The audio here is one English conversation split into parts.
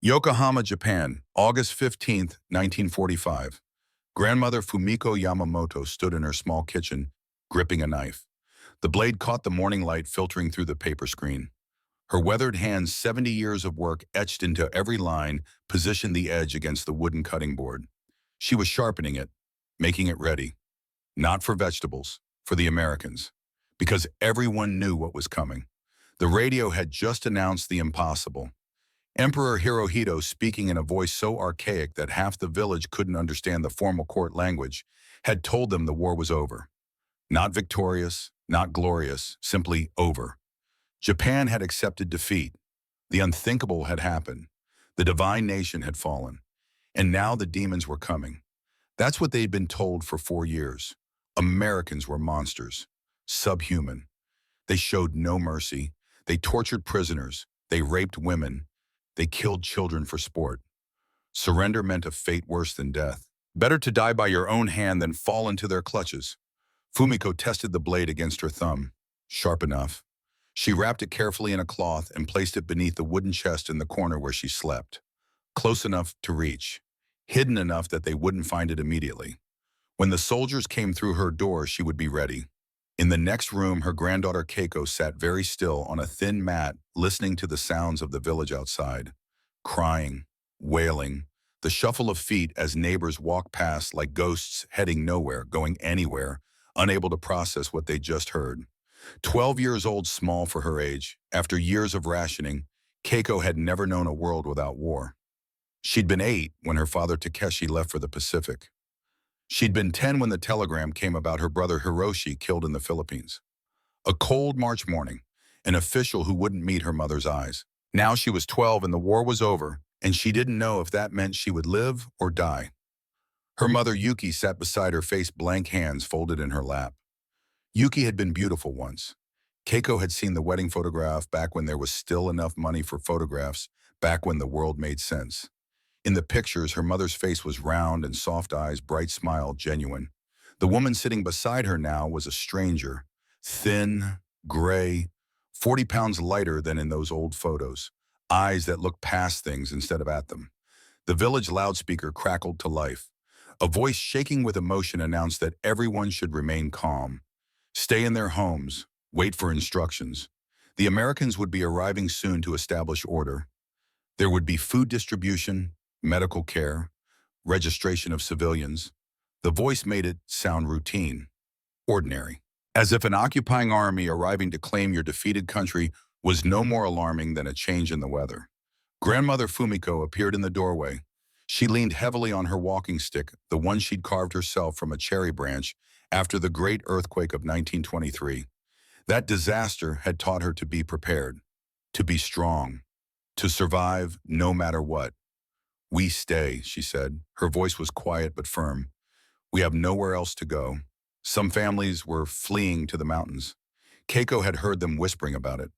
Yokohama, Japan, August 15th, 1945. Grandmother Fumiko Yamamoto stood in her small kitchen, gripping a knife. The blade caught the morning light filtering through the paper screen. Her weathered hands, 70 years of work etched into every line, positioned the edge against the wooden cutting board. She was sharpening it, making it ready. Not for vegetables, for the Americans. Because everyone knew what was coming. The radio had just announced the impossible. Emperor Hirohito, speaking in a voice so archaic that half the village couldn't understand the formal court language, had told them the war was over. Not victorious, not glorious, simply over. Japan had accepted defeat. The unthinkable had happened. The divine nation had fallen. And now the demons were coming. That's what they'd been told for 4 years. Americans were monsters, subhuman. They showed no mercy. They tortured prisoners. They raped women. They killed children for sport. Surrender meant a fate worse than death. Better to die by your own hand than fall into their clutches. Fumiko tested the blade against her thumb. Sharp enough. She wrapped it carefully in a cloth and placed it beneath the wooden chest in the corner where she slept. Close enough to reach. Hidden enough that they wouldn't find it immediately. When the soldiers came through her door, she would be ready. In the next room, her granddaughter Keiko sat very still on a thin mat, listening to the sounds of the village outside. Crying, wailing, the shuffle of feet as neighbors walked past like ghosts heading nowhere, going anywhere, unable to process what they just heard. 12 years old, small for her age, after years of rationing, Keiko had never known a world without war. She'd been 8 when her father Takeshi left for the Pacific. She'd been 10 when the telegram came about her brother Hiroshi killed in the Philippines. A cold March morning, an official who wouldn't meet her mother's eyes. Now she was 12 and the war was over, and she didn't know if that meant she would live or die. Her mother Yuki sat beside her, face blank, hands folded in her lap. Yuki had been beautiful once. Keiko had seen the wedding photograph back when there was still enough money for photographs, back when the world made sense. In the pictures, her mother's face was round and soft eyes, bright smile, genuine. The woman sitting beside her now was a stranger, thin, gray, 40 pounds lighter than in those old photos, eyes that looked past things instead of at them. The village loudspeaker crackled to life. A voice shaking with emotion announced that everyone should remain calm. Stay in their homes, wait for instructions. The Americans would be arriving soon to establish order. There would be food distribution, medical care, registration of civilians. The voice made it sound routine, ordinary, as if an occupying army arriving to claim your defeated country was no more alarming than a change in the weather. Grandmother Fumiko appeared in the doorway. She leaned heavily on her walking stick, the one she'd carved herself from a cherry branch after the great earthquake of 1923. That disaster had taught her to be prepared, to be strong, to survive no matter what. "We stay," she said. Her voice was quiet but firm. "We have nowhere else to go." Some families were fleeing to the mountains. Keiko had heard them whispering about it,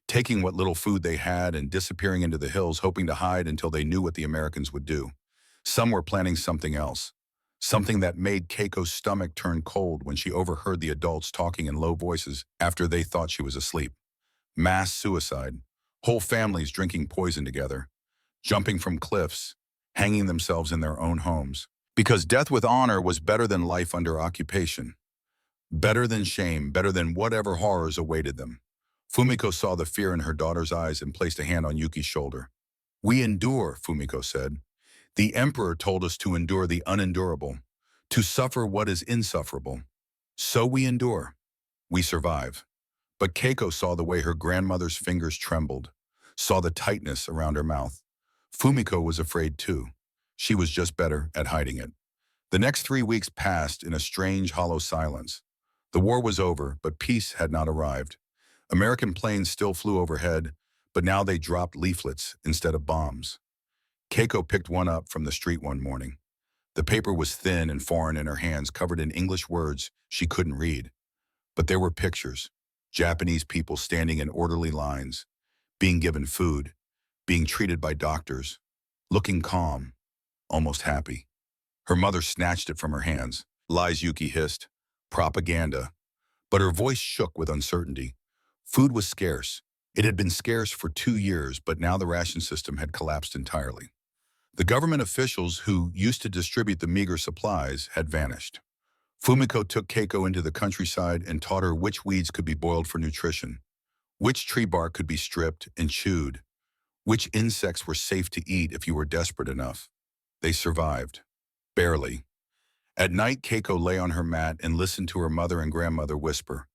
taking what little food they had and disappearing into the hills, hoping to hide until they knew what the Americans would do. Some were planning something else, something that made Keiko's stomach turn cold when she overheard the adults talking in low voices after they thought she was asleep. Mass suicide, whole families drinking poison together, jumping from cliffs, hanging themselves in their own homes. Because death with honor was better than life under occupation. Better than shame, better than whatever horrors awaited them. Fumiko saw the fear in her daughter's eyes and placed a hand on Yuki's shoulder. "We endure," Fumiko said. "The emperor told us to endure the unendurable, to suffer what is insufferable. So we endure. We survive." But Keiko saw the way her grandmother's fingers trembled, saw the tightness around her mouth. Fumiko was afraid too. She was just better at hiding it. The next 3 weeks passed in a strange, hollow silence. The war was over, but peace had not arrived. American planes still flew overhead, but now they dropped leaflets instead of bombs. Keiko picked one up from the street one morning. The paper was thin and foreign in her hands, covered in English words she couldn't read. But there were pictures. Japanese people standing in orderly lines, being given food, being treated by doctors, looking calm, almost happy. Her mother snatched it from her hands. "Lies," Yuki hissed. "Propaganda." But her voice shook with uncertainty. Food was scarce. It had been scarce for 2 years, but now the ration system had collapsed entirely. The government officials who used to distribute the meager supplies had vanished. Fumiko took Keiko into the countryside and taught her which weeds could be boiled for nutrition, which tree bark could be stripped and chewed, which insects were safe to eat if you were desperate enough. They survived. Barely. At night, Keiko lay on her mat and listened to her mother and grandmother whisper.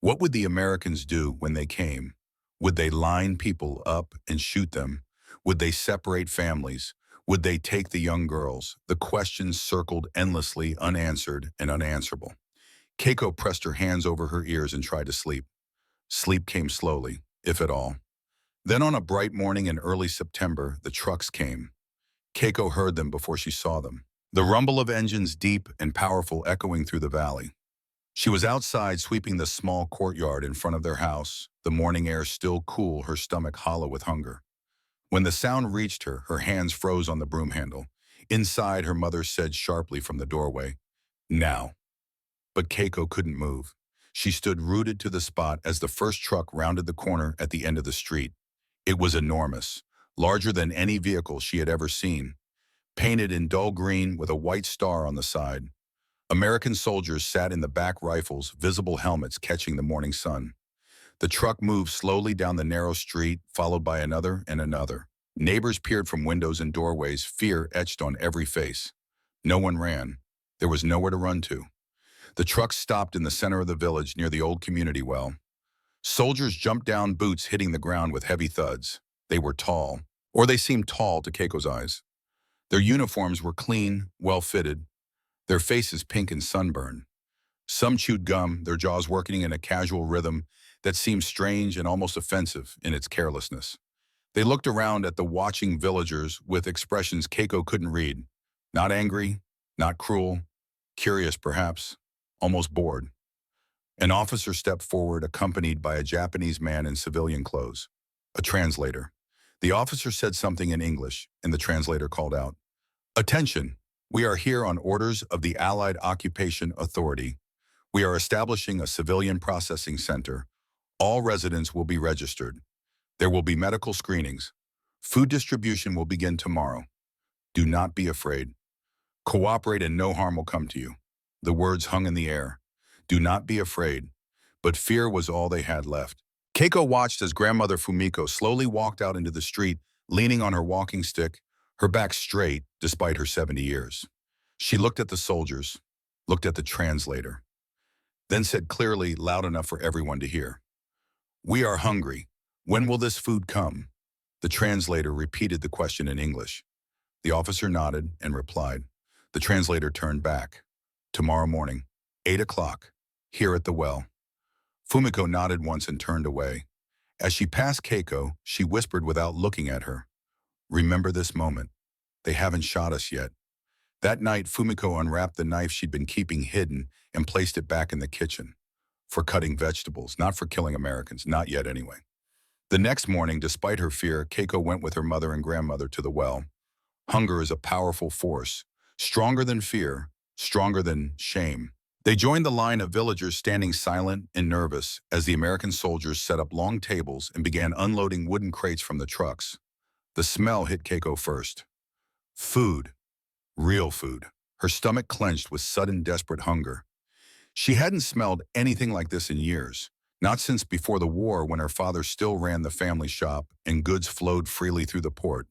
What would the Americans do when they came? Would they line people up and shoot them? Would they separate families? Would they take the young girls? The questions circled endlessly, unanswered and unanswerable. Keiko pressed her hands over her ears and tried to sleep. Sleep came slowly, if at all. Then on a bright morning in early September, the trucks came. Keiko heard them before she saw them. The rumble of engines deep and powerful echoing through the valley. She was outside sweeping the small courtyard in front of their house, the morning air still cool, her stomach hollow with hunger. When the sound reached her, her hands froze on the broom handle. Inside, her mother said sharply from the doorway, "Now." But Keiko couldn't move. She stood rooted to the spot as the first truck rounded the corner at the end of the street. It was enormous, larger than any vehicle she had ever seen, painted in dull green with a white star on the side. American soldiers sat in the back, rifles, visible helmets catching the morning sun. The truck moved slowly down the narrow street, followed by another and another. Neighbors peered from windows and doorways, fear etched on every face. No one ran. There was nowhere to run to. The truck stopped in the center of the village near the old community well. Soldiers jumped down, boots hitting the ground with heavy thuds. They were tall, or they seemed tall to Keiko's eyes. Their uniforms were clean, well-fitted, their faces pink and sunburned. Some chewed gum, their jaws working in a casual rhythm that seemed strange and almost offensive in its carelessness. They looked around at the watching villagers with expressions Keiko couldn't read. Not angry, not cruel, curious perhaps, almost bored. An officer stepped forward, accompanied by a Japanese man in civilian clothes, a translator. The officer said something in English, and the translator called out, "Attention! We are here on orders of the Allied Occupation Authority. We are establishing a civilian processing center. All residents will be registered. There will be medical screenings. Food distribution will begin tomorrow. Do not be afraid. Cooperate and no harm will come to you." The words hung in the air. Do not be afraid. But fear was all they had left. Keiko watched as grandmother Fumiko slowly walked out into the street, leaning on her walking stick, her back straight despite her 70 years. She looked at the soldiers, looked at the translator, then said clearly, loud enough for everyone to hear, "We are hungry. When will this food come?" The translator repeated the question in English. The officer nodded and replied. The translator turned back. "Tomorrow morning, 8 o'clock, here at the well." Fumiko nodded once and turned away. As she passed Keiko, she whispered without looking at her, "Remember this moment. They haven't shot us yet." That night, Fumiko unwrapped the knife she'd been keeping hidden and placed it back in the kitchen. For cutting vegetables, not for killing Americans, not yet anyway. The next morning, despite her fear, Keiko went with her mother and grandmother to the well. Hunger is a powerful force, stronger than fear, stronger than shame. They joined the line of villagers standing silent and nervous as the American soldiers set up long tables and began unloading wooden crates from the trucks. The smell hit Keiko first. Food. Real food. Her stomach clenched with sudden, desperate hunger. She hadn't smelled anything like this in years, not since before the war when her father still ran the family shop and goods flowed freely through the port.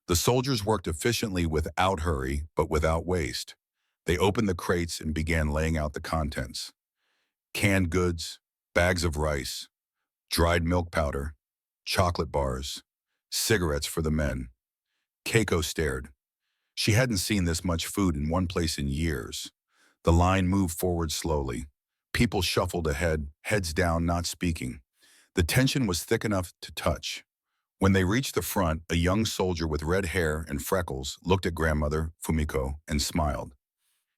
The soldiers worked efficiently without hurry, but without waste. They opened the crates and began laying out the contents. Canned goods, bags of rice, dried milk powder, chocolate bars, cigarettes for the men. Keiko stared. She hadn't seen this much food in one place in years. The line moved forward slowly. People shuffled ahead, heads down, not speaking. The tension was thick enough to touch. When they reached the front, a young soldier with red hair and freckles looked at grandmother Fumiko and smiled.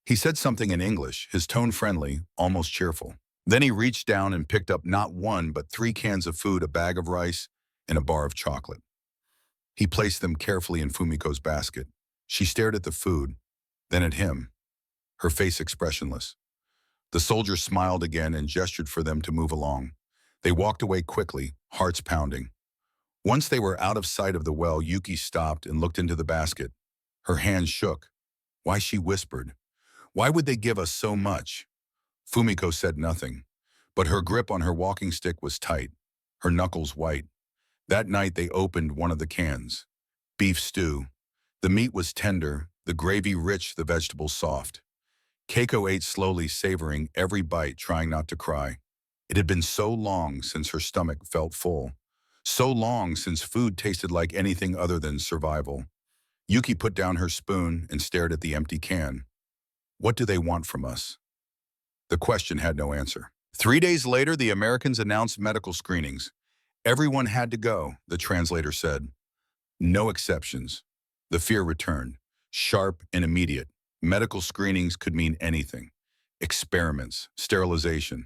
He said something in English, his tone friendly, almost cheerful. Then he reached down and picked up not one but 3 cans of food, a bag of rice, and a bar of chocolate. He placed them carefully in Fumiko's basket. She stared at the food, then at him, her face expressionless. The soldier smiled again and gestured for them to move along. They walked away quickly, hearts pounding. Once they were out of sight of the well, Yuki stopped and looked into the basket. Her hands shook. Why, she whispered. Why would they give us so much? Fumiko said nothing, but her grip on her walking stick was tight, her knuckles white. That night they opened one of the cans. Beef stew. The meat was tender, the gravy rich, the vegetables soft. Keiko ate slowly, savoring every bite, trying not to cry. It had been so long since her stomach felt full. So long since food tasted like anything other than survival. Yuki put down her spoon and stared at the empty can. What do they want from us? The question had no answer. 3 days later, the Americans announced medical screenings. Everyone had to go, the translator said. No exceptions. The fear returned, sharp and immediate. Medical screenings could mean anything. Experiments, sterilization.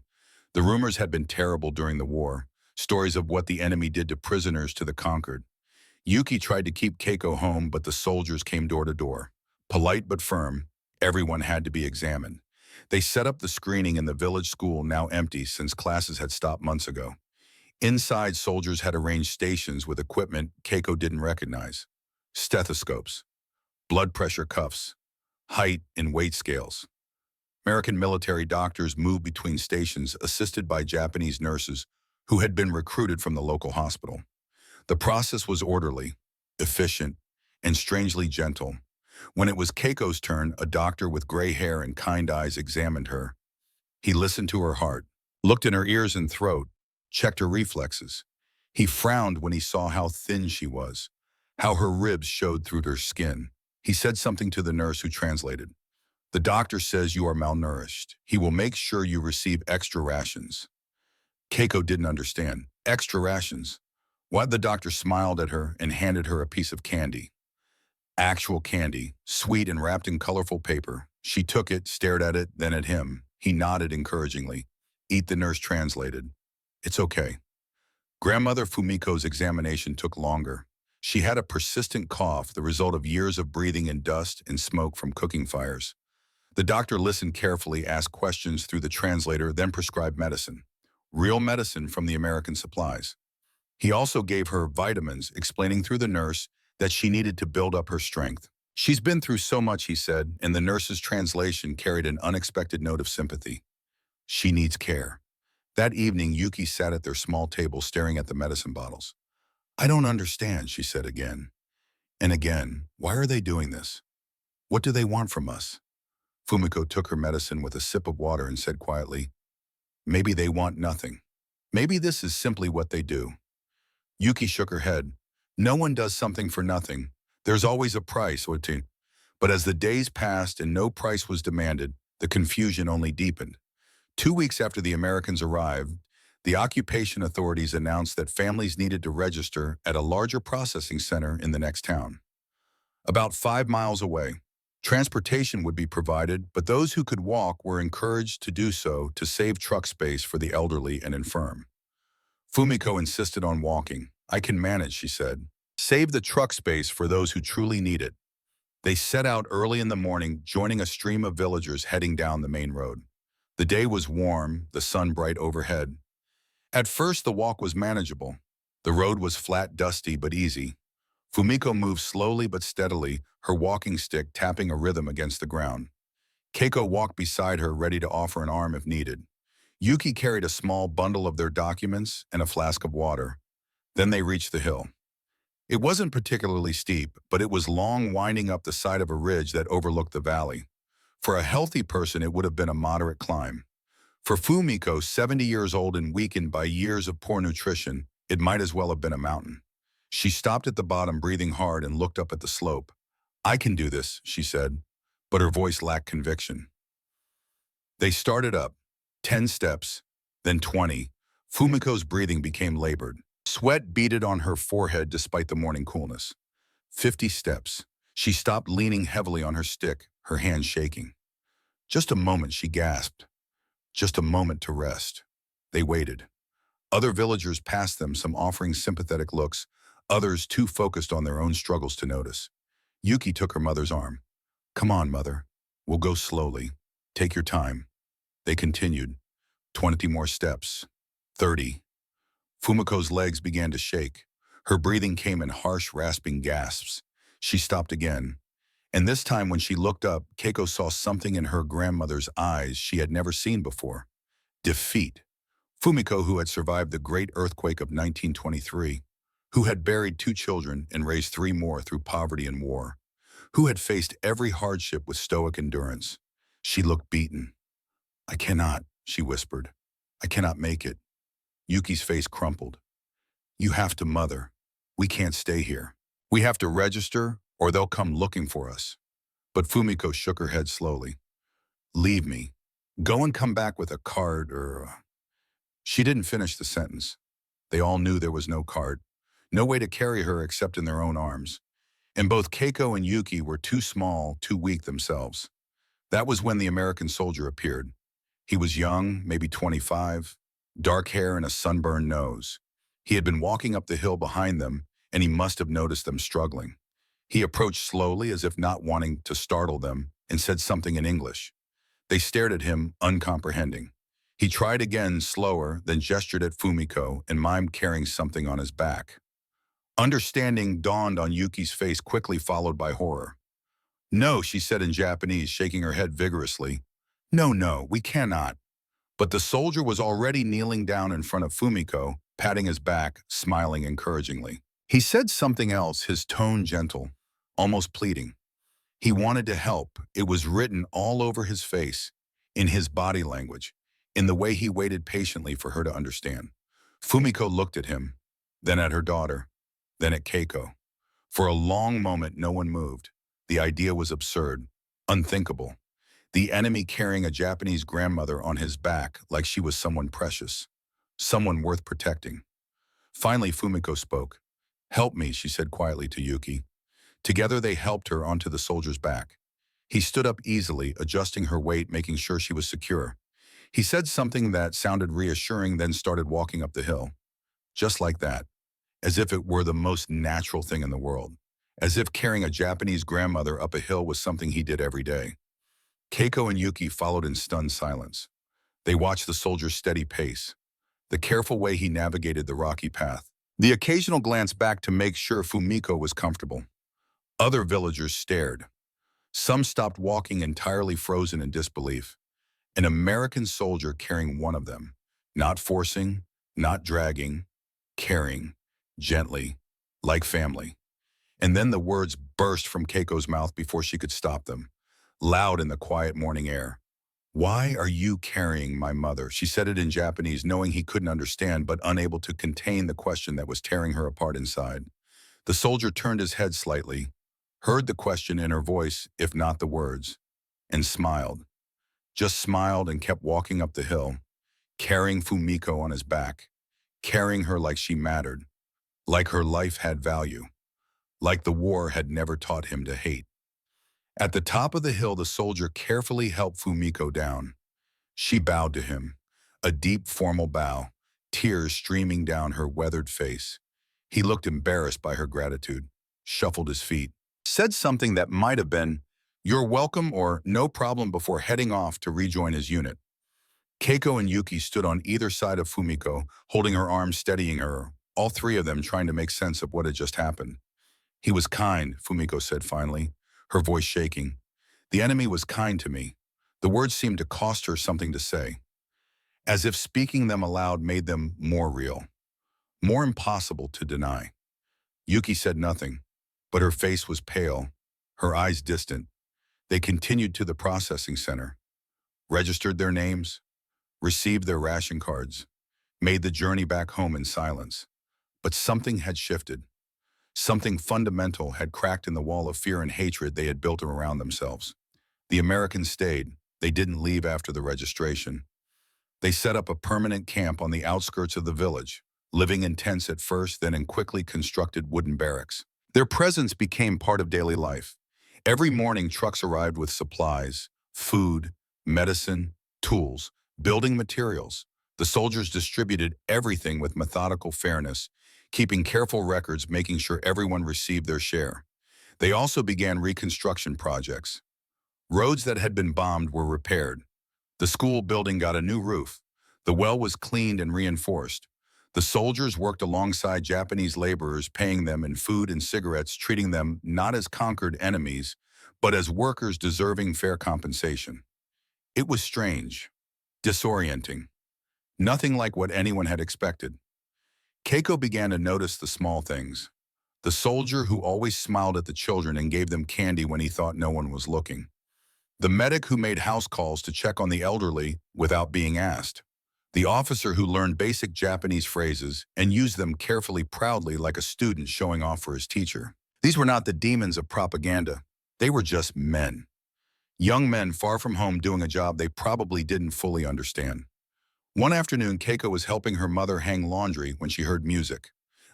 The rumors had been terrible during the war, stories of what the enemy did to prisoners, to the conquered. Yuki tried to keep Keiko home, but the soldiers came door to door. Polite but firm, everyone had to be examined. They set up the screening in the village school, now empty since classes had stopped months ago. Inside, soldiers had arranged stations with equipment Keiko didn't recognize. Stethoscopes, blood pressure cuffs, height and weight scales. American military doctors moved between stations, assisted by Japanese nurses who had been recruited from the local hospital. The process was orderly, efficient, and strangely gentle. When it was Keiko's turn, a doctor with gray hair and kind eyes examined her. He listened to her heart, looked in her ears and throat, checked her reflexes. He frowned when he saw how thin she was, how her ribs showed through her skin. He said something to the nurse, who translated. The doctor says you are malnourished. He will make sure you receive extra rations. Keiko didn't understand. Extra rations? Why? The doctor smiled at her and handed her a piece of candy. Actual candy, sweet and wrapped in colorful paper. She took it, stared at it, then at him. He nodded encouragingly. Eat, the nurse translated. It's okay. Grandmother Fumiko's examination took longer. She had a persistent cough, the result of years of breathing in dust and smoke from cooking fires. The doctor listened carefully, asked questions through the translator, then prescribed medicine. Real medicine from the American supplies. He also gave her vitamins, explaining through the nurse that she needed to build up her strength. She's been through so much, he said, and the nurse's translation carried an unexpected note of sympathy. She needs care. That evening, Yuki sat at their small table staring at the medicine bottles. I don't understand, she said again and again. Why are they doing this? What do they want from us? Fumiko took her medicine with a sip of water and said quietly, maybe they want nothing. Maybe this is simply what they do. Yuki shook her head. No one does something for nothing. There's always a price, Otin. But as the days passed and no price was demanded, the confusion only deepened. 2 weeks after the Americans arrived, the occupation authorities announced that families needed to register at a larger processing center in the next town. About 5 miles away, transportation would be provided, but those who could walk were encouraged to do so to save truck space for the elderly and infirm. Fumiko insisted on walking. I can manage, she said. Save the truck space for those who truly need it. They set out early in the morning, joining a stream of villagers heading down the main road. The day was warm, the sun bright overhead. At first, the walk was manageable. The road was flat, dusty, but easy. Fumiko moved slowly but steadily, her walking stick tapping a rhythm against the ground. Keiko walked beside her, ready to offer an arm if needed. Yuki carried a small bundle of their documents and a flask of water. Then they reached the hill. It wasn't particularly steep, but it was long, winding up the side of a ridge that overlooked the valley. For a healthy person, it would have been a moderate climb. For Fumiko, 70 years old and weakened by years of poor nutrition, it might as well have been a mountain. She stopped at the bottom, breathing hard, and looked up at the slope. I can do this, she said, but her voice lacked conviction. They started up, 10 steps, then 20. Fumiko's breathing became labored. Sweat beaded on her forehead despite the morning coolness. 50 steps. She stopped, leaning heavily on her stick, her hands shaking. Just a moment, she gasped. Just a moment to rest. They waited. Other villagers passed them, some offering sympathetic looks, others too focused on their own struggles to notice. Yuki took her mother's arm. Come on, mother. We'll go slowly. Take your time. They continued. 20 more steps. 30. Fumiko's legs began to shake. Her breathing came in harsh, rasping gasps. She stopped again. And this time when she looked up, Keiko saw something in her grandmother's eyes she had never seen before. Defeat. Fumiko, who had survived the great earthquake of 1923, who had buried 2 children and raised 3 more through poverty and war, who had faced every hardship with stoic endurance. She looked beaten. "I cannot," she whispered. "I cannot make it." Yuki's face crumpled. "You have to, Mother. We can't stay here. We have to register or they'll come looking for us." But Fumiko shook her head slowly. "Leave me. Go and come back with a card or..." She didn't finish the sentence. They all knew there was no card, no way to carry her except in their own arms. And both Keiko and Yuki were too small, too weak themselves. That was when the American soldier appeared. He was young, maybe 25, dark hair and a sunburned nose. He had been walking up the hill behind them, and he must have noticed them struggling. He approached slowly as if not wanting to startle them and said something in English. They stared at him, uncomprehending. He tried again, slower, then gestured at Fumiko and mimed carrying something on his back. Understanding dawned on Yuki's face, quickly followed by horror. "No," she said in Japanese, shaking her head vigorously. "No, no, we cannot." But the soldier was already kneeling down in front of Fumiko, patting his back, smiling encouragingly. He said something else, his tone gentle, almost pleading. He wanted to help. It was written all over his face, in his body language, in the way he waited patiently for her to understand. Fumiko looked at him, then at her daughter, then at Keiko. For a long moment, no one moved. The idea was absurd, unthinkable. The enemy carrying a Japanese grandmother on his back like she was someone precious, someone worth protecting. Finally, Fumiko spoke. "Help me," she said quietly to Yuki. Together they helped her onto the soldier's back. He stood up easily, adjusting her weight, making sure she was secure. He said something that sounded reassuring, then started walking up the hill. Just like that, as if it were the most natural thing in the world, as if carrying a Japanese grandmother up a hill was something he did every day. Keiko and Yuki followed in stunned silence. They watched the soldier's steady pace, the careful way he navigated the rocky path, the occasional glance back to make sure Fumiko was comfortable. Other villagers stared. Some stopped walking, entirely frozen in disbelief. An American soldier carrying one of them, not forcing, not dragging, carrying, gently, like family. And then the words burst from Keiko's mouth before she could stop them, loud in the quiet morning air. "Why are you carrying my mother?" She said it in Japanese, knowing he couldn't understand, but unable to contain the question that was tearing her apart inside. The soldier turned his head slightly, heard the question in her voice, if not the words, and smiled. Just smiled and kept walking up the hill, carrying Fumiko on his back, carrying her like she mattered, like her life had value, like the war had never taught him to hate. At the top of the hill, the soldier carefully helped Fumiko down. She bowed to him, a deep, formal bow, tears streaming down her weathered face. He looked embarrassed by her gratitude, shuffled his feet, said something that might have been, "You're welcome" or "No problem," before heading off to rejoin his unit. Keiko and Yuki stood on either side of Fumiko, holding her arms, steadying her, all 3 of them trying to make sense of what had just happened. "He was kind," Fumiko said finally, her voice shaking. "The enemy was kind to me." The words seemed to cost her something to say, as if speaking them aloud made them more real, more impossible to deny. Yuki said nothing, but her face was pale, her eyes distant. They continued to the processing center, registered their names, received their ration cards, made the journey back home in silence. But something had shifted. Something fundamental had cracked in the wall of fear and hatred they had built around themselves. The Americans stayed. They didn't leave after the registration. They set up a permanent camp on the outskirts of the village, living in tents at first, then in quickly constructed wooden barracks. Their presence became part of daily life. Every morning, trucks arrived with supplies, food, medicine, tools, building materials. The soldiers distributed everything with methodical fairness, keeping careful records, making sure everyone received their share. They also began reconstruction projects. Roads that had been bombed were repaired. The school building got a new roof. The well was cleaned and reinforced. The soldiers worked alongside Japanese laborers, paying them in food and cigarettes, treating them not as conquered enemies, but as workers deserving fair compensation. It was strange, disorienting, nothing like what anyone had expected. Keiko began to notice the small things. The soldier who always smiled at the children and gave them candy when he thought no one was looking. The medic who made house calls to check on the elderly without being asked. The officer who learned basic Japanese phrases and used them carefully, proudly, like a student showing off for his teacher. These were not the demons of propaganda. They were just men. Young men far from home doing a job they probably didn't fully understand. One afternoon, Keiko was helping her mother hang laundry when she heard music.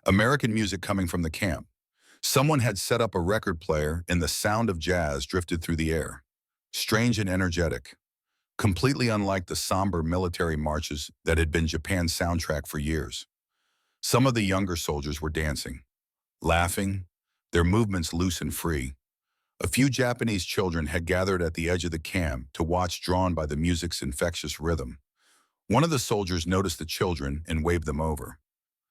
American music coming from the camp. Someone had set up a record player and the sound of jazz drifted through the air. Strange and energetic. Completely unlike the somber military marches that had been Japan's soundtrack for years. Some of the younger soldiers were dancing, laughing, their movements loose and free. A few Japanese children had gathered at the edge of the camp to watch, drawn by the music's infectious rhythm. One of the soldiers noticed the children and waved them over.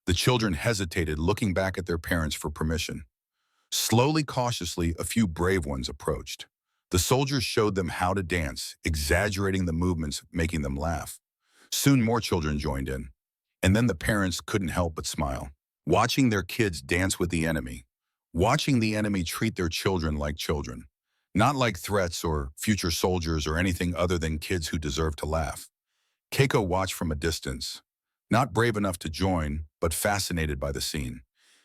The children hesitated, looking back at their parents for permission. Slowly, cautiously, a few brave ones approached. The soldiers showed them how to dance, exaggerating the movements, making them laugh. Soon more children joined in. And then the parents couldn't help but smile, watching their kids dance with the enemy, watching the enemy treat their children like children, not like threats or future soldiers or anything other than kids who deserve to laugh. Keiko watched from a distance, not brave enough to join, but fascinated by the scene.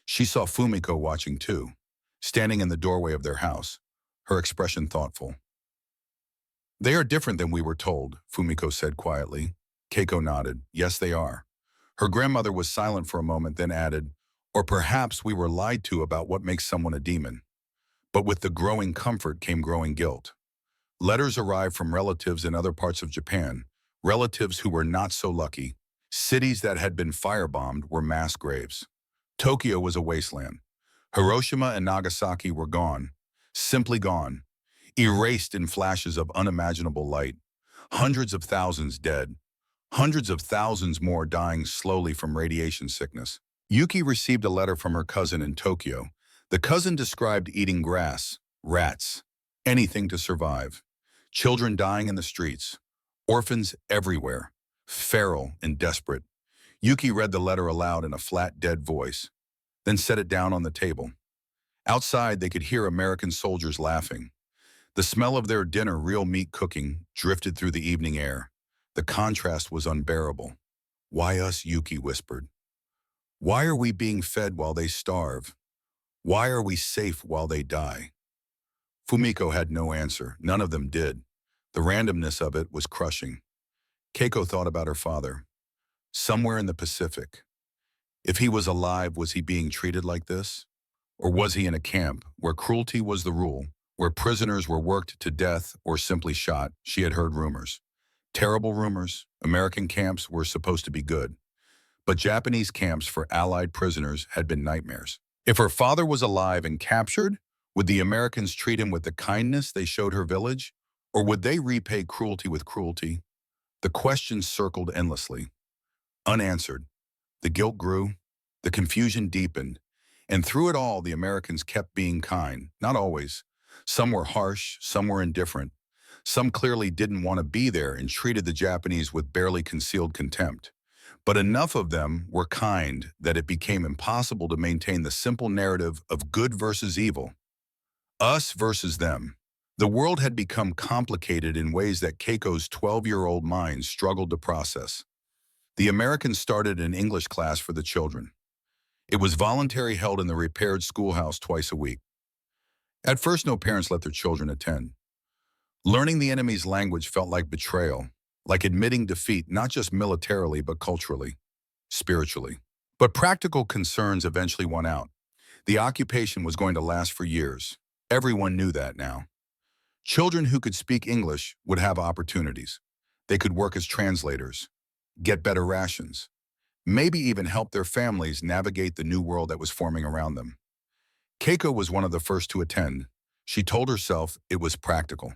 She saw Fumiko watching too, standing in the doorway of their house, her expression thoughtful. "They are different than we were told," Fumiko said quietly. Keiko nodded. "Yes, they are." Her grandmother was silent for a moment, then added, "Or perhaps we were lied to about what makes someone a demon." But with the growing comfort came growing guilt. Letters arrived from relatives in other parts of Japan, relatives who were not so lucky. Cities that had been firebombed were mass graves. Tokyo was a wasteland. Hiroshima and Nagasaki were gone, simply gone, erased in flashes of unimaginable light. Hundreds of thousands dead. Hundreds of thousands more dying slowly from radiation sickness. Yuki received a letter from her cousin in Tokyo. The cousin described eating grass, rats, anything to survive. Children dying in the streets. Orphans everywhere. Feral and desperate. Yuki read the letter aloud in a flat, dead voice, then set it down on the table. Outside, they could hear American soldiers laughing. The smell of their dinner, real meat cooking, drifted through the evening air. The contrast was unbearable. "Why us?" Yuki whispered. "Why are we being fed while they starve? Why are we safe while they die?" Fumiko had no answer. None of them did. The randomness of it was crushing. Keiko thought about her father. Somewhere in the Pacific. If he was alive, was he being treated like this? Or was he in a camp where cruelty was the rule, where prisoners were worked to death or simply shot? She had heard rumors. Terrible rumors. American camps were supposed to be good. But Japanese camps for Allied prisoners had been nightmares. If her father was alive and captured, would the Americans treat him with the kindness they showed her village? Or would they repay cruelty with cruelty? The questions circled endlessly, unanswered. The guilt grew, the confusion deepened, and through it all, the Americans kept being kind, not always. Some were harsh, some were indifferent. Some clearly didn't want to be there and treated the Japanese with barely concealed contempt. But enough of them were kind that it became impossible to maintain the simple narrative of good versus evil. Us versus them. The world had become complicated in ways that Keiko's 12-year-old mind struggled to process. The Americans started an English class for the children. It was voluntary, held in the repaired schoolhouse twice a week. At first, no parents let their children attend. Learning the enemy's language felt like betrayal, like admitting defeat not just militarily but culturally, spiritually. But practical concerns eventually won out. The occupation was going to last for years. Everyone knew that now. Children who could speak English would have opportunities. They could work as translators, get better rations, maybe even help their families navigate the new world that was forming around them. Keiko was one of the first to attend. She told herself it was practical,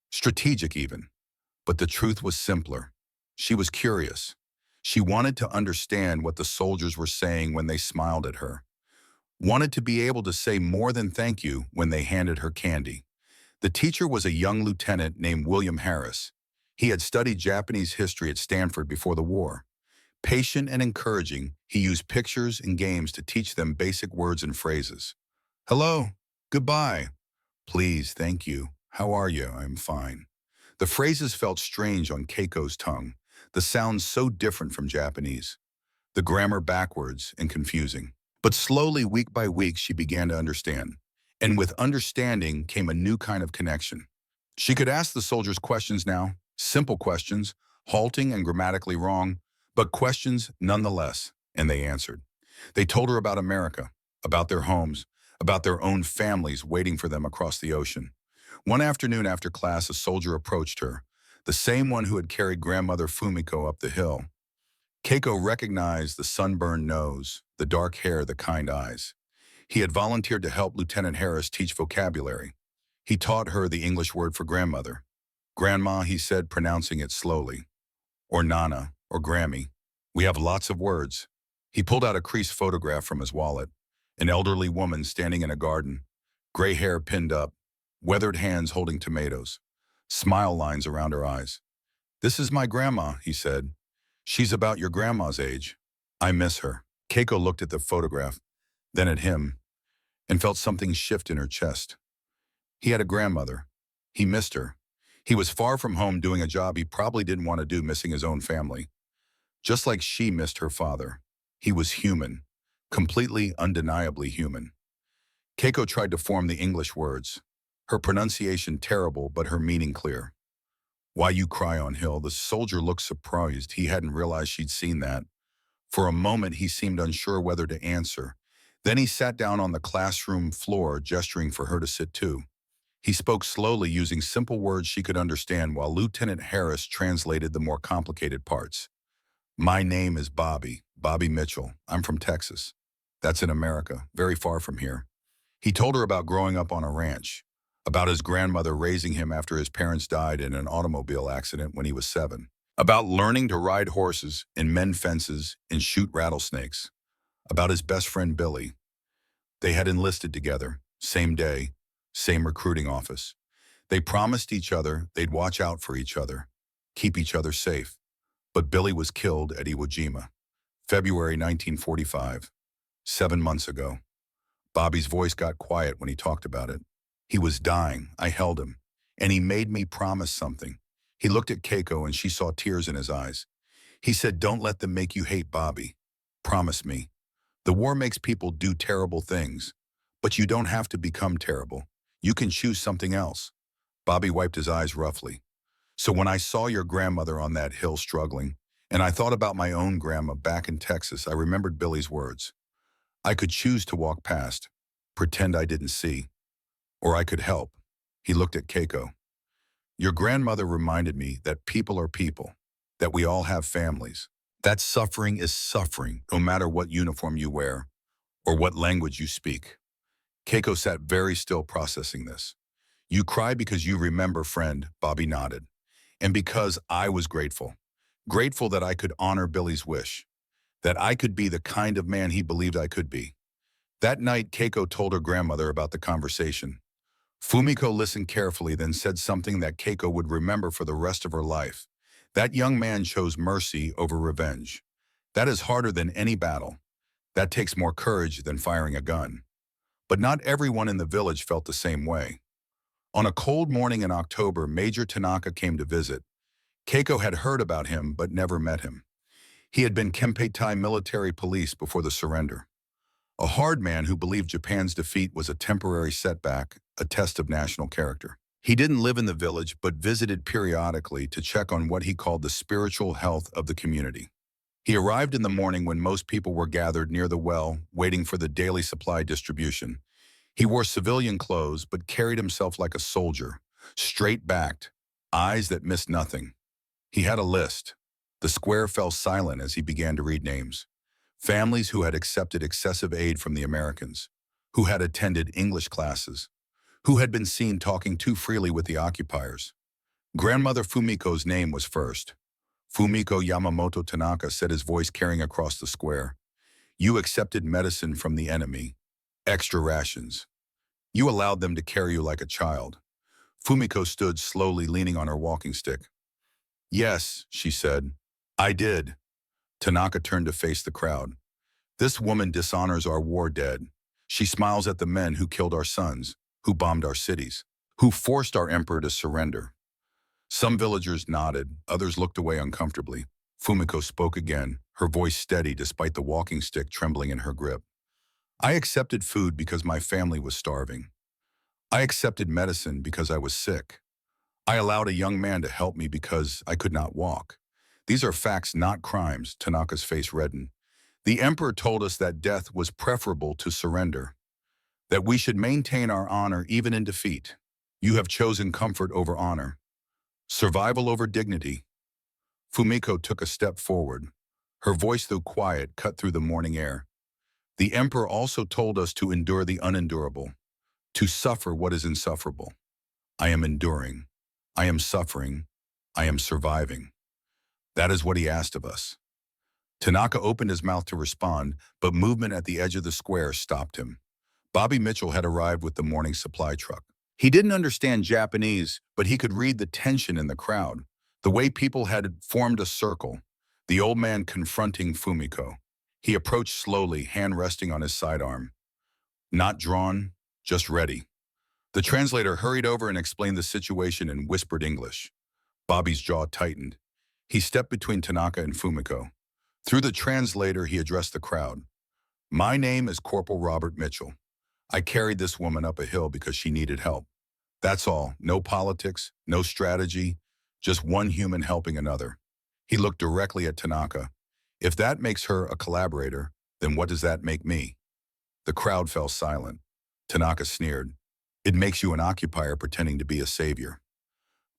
strategic even. But the truth was simpler. She was curious. She wanted to understand what the soldiers were saying when they smiled at her, wanted to be able to say more than thank you when they handed her candy. The teacher was a young lieutenant named William Harris. He had studied Japanese history at Stanford before the war. Patient and encouraging, he used pictures and games to teach them basic words and phrases. Hello, goodbye, please, thank you, how are you, I'm fine. The phrases felt strange on Keiko's tongue, the sounds so different from Japanese, the grammar backwards and confusing. But slowly, week by week, she began to understand. And with understanding came a new kind of connection. She could ask the soldiers questions now, simple questions, halting and grammatically wrong, but questions nonetheless, and they answered. They told her about America, about their homes, about their own families waiting for them across the ocean. One afternoon after class, a soldier approached her, the same one who had carried grandmother Fumiko up the hill. Keiko recognized the sunburned nose, the dark hair, the kind eyes. He had volunteered to help Lieutenant Harris teach vocabulary. He taught her the English word for grandmother. Grandma, he said, pronouncing it slowly. Or Nana, or Grammy. We have lots of words. He pulled out a creased photograph from his wallet. An elderly woman standing in a garden, gray hair pinned up, weathered hands holding tomatoes, smile lines around her eyes. This is my grandma, he said. She's about your grandma's age. I miss her. Keiko looked at the photograph, then at him, and felt something shift in her chest. He had a grandmother. He missed her. He was far from home doing a job he probably didn't want to do, missing his own family. Just like she missed her father. He was human, completely, undeniably human. Keiko tried to form the English words, her pronunciation terrible but her meaning clear. Why you cry on hill? The soldier looked surprised. He hadn't realized she'd seen that. For a moment he seemed unsure whether to answer. Then he sat down on the classroom floor, gesturing for her to sit too. He spoke slowly, using simple words she could understand, while Lieutenant Harris translated the more complicated parts. My name is Bobby Mitchell. I'm from Texas. That's in America, very far from here. He told her about growing up on a ranch, about his grandmother raising him after his parents died in an automobile accident when he was 7, about learning to ride horses and mend fences and shoot rattlesnakes, about his best friend Billy. They had enlisted together, same day, same recruiting office. They promised each other they'd watch out for each other, keep each other safe. But Billy was killed at Iwo Jima, February 1945, 7 months ago. Bobby's voice got quiet when he talked about it. He was dying. I held him, and he made me promise something. He looked at Keiko and she saw tears in his eyes. He said, don't let them make you hate Bobby. Promise me. The war makes people do terrible things, but you don't have to become terrible. You can choose something else. Bobby wiped his eyes roughly. So when I saw your grandmother on that hill struggling, and I thought about my own grandma back in Texas, I remembered Billy's words. I could choose to walk past, pretend I didn't see, or I could help. He looked at Keiko. Your grandmother reminded me that people are people, that we all have families. That suffering is suffering, no matter what uniform you wear or what language you speak. Keiko sat very still, processing this. You cry because you remember, friend, Bobby nodded. And because I was grateful. Grateful that I could honor Billy's wish. That I could be the kind of man he believed I could be. That night, Keiko told her grandmother about the conversation. Fumiko listened carefully, then said something that Keiko would remember for the rest of her life. That young man chose mercy over revenge. That is harder than any battle. That takes more courage than firing a gun. But not everyone in the village felt the same way. On a cold morning in October, Major Tanaka came to visit. Keiko had heard about him but never met him. He had been Kempeitai military police before the surrender. A hard man who believed Japan's defeat was a temporary setback, a test of national character. He didn't live in the village but visited periodically to check on what he called the spiritual health of the community. He arrived in the morning when most people were gathered near the well, waiting for the daily supply distribution. He wore civilian clothes but carried himself like a soldier, straight-backed, eyes that missed nothing. He had a list. The square fell silent as he began to read names. Families who had accepted excessive aid from the Americans, who had attended English classes, who had been seen talking too freely with the occupiers. Grandmother Fumiko's name was first. Fumiko Yamamoto Tanaka said, his voice carrying across the square. You accepted medicine from the enemy. Extra rations. You allowed them to carry you like a child. Fumiko stood slowly, leaning on her walking stick. Yes, she said. I did. Tanaka turned to face the crowd. This woman dishonors our war dead. She smiles at the men who killed our sons, who bombed our cities, who forced our emperor to surrender. Some villagers nodded, others looked away uncomfortably. Fumiko spoke again, her voice steady despite the walking stick trembling in her grip. I accepted food because my family was starving. I accepted medicine because I was sick. I allowed a young man to help me because I could not walk. These are facts, not crimes. Tanaka's face reddened. The emperor told us that death was preferable to surrender, that we should maintain our honor even in defeat. You have chosen comfort over honor, survival over dignity. Fumiko took a step forward. Her voice, though quiet, cut through the morning air. The emperor also told us to endure the unendurable, to suffer what is insufferable. I am enduring. I am suffering. I am surviving. That is what he asked of us. Tanaka opened his mouth to respond, but movement at the edge of the square stopped him. Bobby Mitchell had arrived with the morning supply truck. He didn't understand Japanese, but he could read the tension in the crowd, the way people had formed a circle, the old man confronting Fumiko. He approached slowly, hand resting on his sidearm. Not drawn, just ready. The translator hurried over and explained the situation in whispered English. Bobby's jaw tightened. He stepped between Tanaka and Fumiko. Through the translator, he addressed the crowd. My name is Corporal Robert Mitchell. I carried this woman up a hill because she needed help. That's all. No politics, no strategy, just one human helping another. He looked directly at Tanaka. If that makes her a collaborator, then what does that make me? The crowd fell silent. Tanaka sneered. It makes you an occupier pretending to be a savior.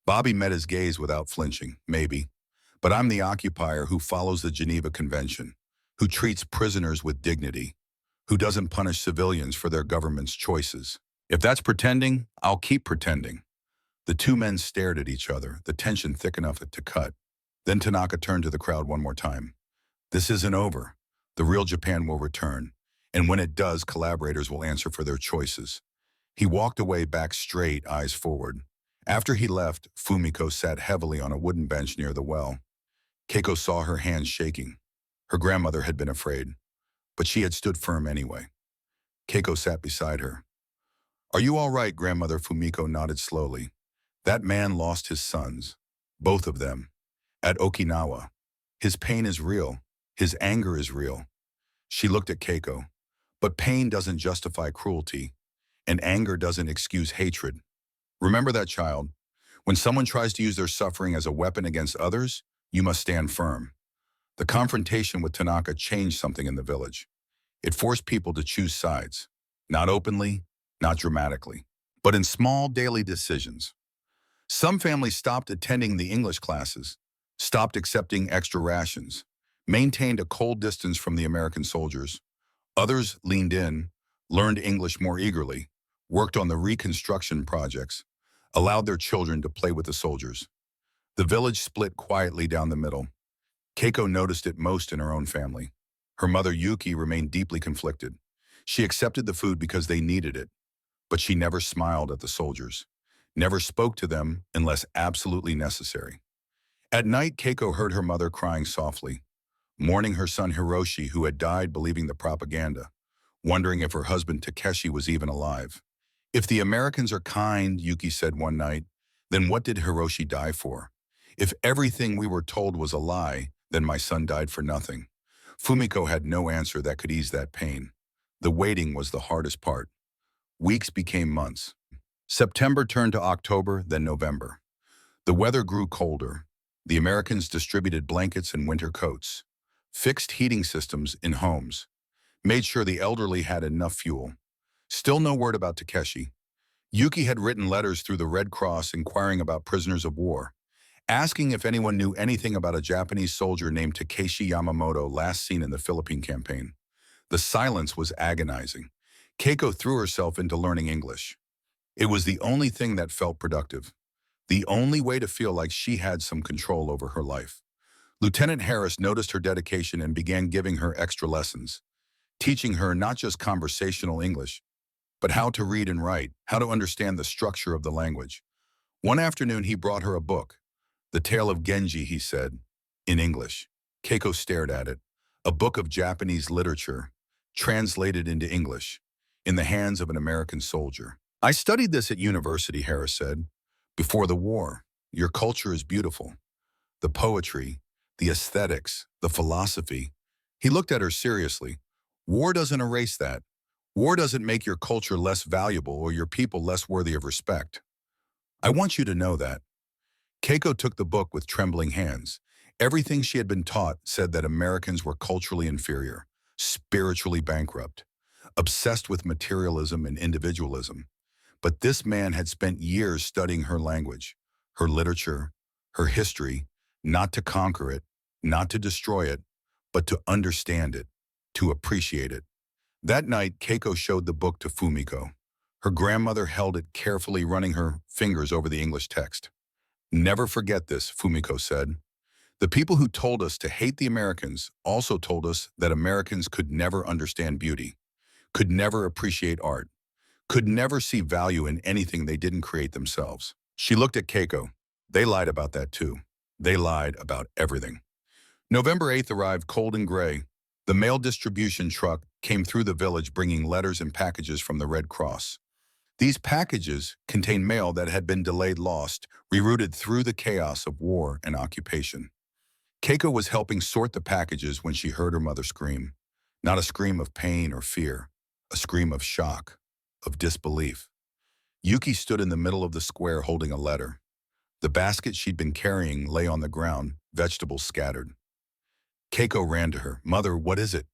Bobby met his gaze without flinching. Maybe. But I'm the occupier who follows the Geneva Convention, who treats prisoners with dignity, who doesn't punish civilians for their government's choices. If that's pretending, I'll keep pretending. The two men stared at each other, the tension thick enough to cut. Then Tanaka turned to the crowd one more time. This isn't over. The real Japan will return, and when it does, collaborators will answer for their choices. He walked away, back straight, eyes forward. After he left, Fumiko sat heavily on a wooden bench near the well. Keiko saw her hands shaking. Her grandmother had been afraid, but she had stood firm anyway. Keiko sat beside her. Are you all right, grandmother? Fumiko nodded slowly. That man lost his sons, both of them, at Okinawa. His pain is real. His anger is real. She looked at Keiko. But pain doesn't justify cruelty, and anger doesn't excuse hatred. Remember that, child. When someone tries to use their suffering as a weapon against others, you must stand firm. The confrontation with Tanaka changed something in the village. It forced people to choose sides, not openly, not dramatically, but in small daily decisions. Some families stopped attending the English classes, stopped accepting extra rations, maintained a cold distance from the American soldiers. Others leaned in, learned English more eagerly, worked on the reconstruction projects, allowed their children to play with the soldiers. The village split quietly down the middle. Keiko noticed it most in her own family. Her mother, Yuki, remained deeply conflicted. She accepted the food because they needed it, but she never smiled at the soldiers, never spoke to them unless absolutely necessary. At night, Keiko heard her mother crying softly, mourning her son Hiroshi, who had died believing the propaganda, wondering if her husband Takeshi was even alive. If the Americans are kind, Yuki said one night, then what did Hiroshi die for? If everything we were told was a lie, then my son died for nothing. Fumiko had no answer that could ease that pain. The waiting was the hardest part. Weeks became months. September turned to October, then November. The weather grew colder. The Americans distributed blankets and winter coats, fixed heating systems in homes, made sure the elderly had enough fuel. Still no word about Takeshi. Yuki had written letters through the Red Cross inquiring about prisoners of war, asking if anyone knew anything about a Japanese soldier named Takeshi Yamamoto last seen in the Philippine campaign. The silence was agonizing. Keiko threw herself into learning English. It was the only thing that felt productive, the only way to feel like she had some control over her life. Lieutenant Harris noticed her dedication and began giving her extra lessons, teaching her not just conversational English, but how to read and write, how to understand the structure of the language. One afternoon, he brought her a book. The Tale of Genji, he said, in English. Keiko stared at it. A book of Japanese literature, translated into English, in the hands of an American soldier. I studied this at university, Harris said. Before the war, your culture is beautiful. The poetry, the aesthetics, the philosophy. He looked at her seriously. War doesn't erase that. War doesn't make your culture less valuable or your people less worthy of respect. I want you to know that. Keiko took the book with trembling hands. Everything she had been taught said that Americans were culturally inferior, spiritually bankrupt, obsessed with materialism and individualism. But this man had spent years studying her language, her literature, her history, not to conquer it, not to destroy it, but to understand it, to appreciate it. That night, Keiko showed the book to Fumiko. Her grandmother held it carefully, running her fingers over the English text. Never forget this, Fumiko said. The people who told us to hate the Americans also told us that Americans could never understand beauty, could never appreciate art, could never see value in anything they didn't create themselves. She looked at Keiko. They lied about that too. They lied about everything. November 8th arrived cold and gray. The mail distribution truck came through the village bringing letters and packages from the Red Cross. These packages contained mail that had been delayed, lost, rerouted through the chaos of war and occupation. Keiko was helping sort the packages when she heard her mother scream. Not a scream of pain or fear, a scream of shock, of disbelief. Yuki stood in the middle of the square holding a letter. The basket she'd been carrying lay on the ground, vegetables scattered. Keiko ran to her. Mother, what is it?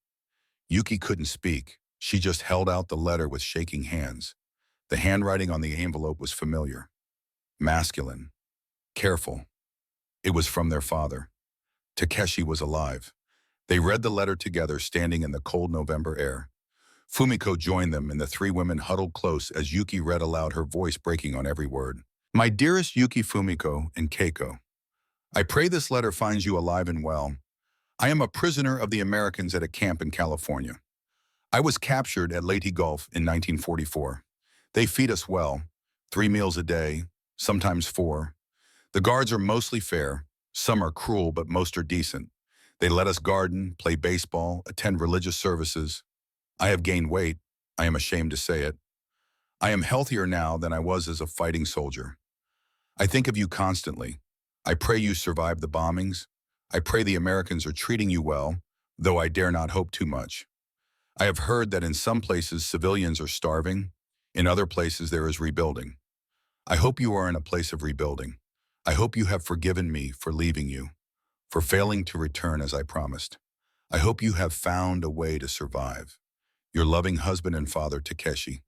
Yuki couldn't speak. She just held out the letter with shaking hands. The handwriting on the envelope was familiar. Masculine. Careful. It was from their father. Takeshi was alive. They read the letter together, standing in the cold November air. Fumiko joined them, and the three women huddled close as Yuki read aloud, her voice breaking on every word. My dearest Yuki, Fumiko, and Keiko, I pray this letter finds you alive and well. I am a prisoner of the Americans at a camp in California. I was captured at Leyte Gulf in 1944. They feed us well, 3 meals a day, sometimes 4. The guards are mostly fair. Some are cruel, but most are decent. They let us garden, play baseball, attend religious services. I have gained weight. I am ashamed to say it. I am healthier now than I was as a fighting soldier. I think of you constantly. I pray you survive the bombings. I pray the Americans are treating you well, though I dare not hope too much. I have heard that in some places civilians are starving. In other places there is rebuilding. I hope you are in a place of rebuilding. I hope you have forgiven me for leaving you, for failing to return as I promised. I hope you have found a way to survive. Your loving husband and father, Takeshi.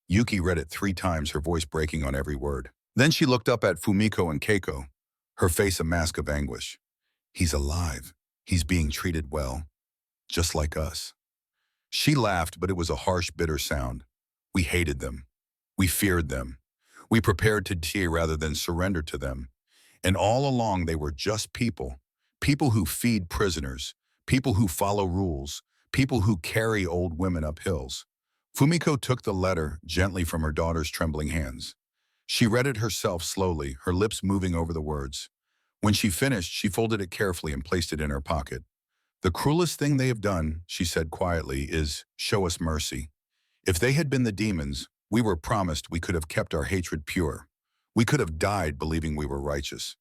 Yuki read it 3 times, her voice breaking on every word. Then she looked up at Fumiko and Keiko, her face a mask of anguish. He's alive. He's being treated well, just like us. She laughed, but it was a harsh, bitter sound. We hated them. We feared them. We prepared to die rather than surrender to them. And all along they were just people. People who feed prisoners. People who follow rules. People who carry old women up hills. Fumiko took the letter gently from her daughter's trembling hands. She read it herself slowly, her lips moving over the words. When she finished, she folded it carefully and placed it in her pocket. The cruelest thing they have done, she said quietly, is show us mercy. If they had been the demons, we were promised we could have kept our hatred pure. We could have died believing we were righteous.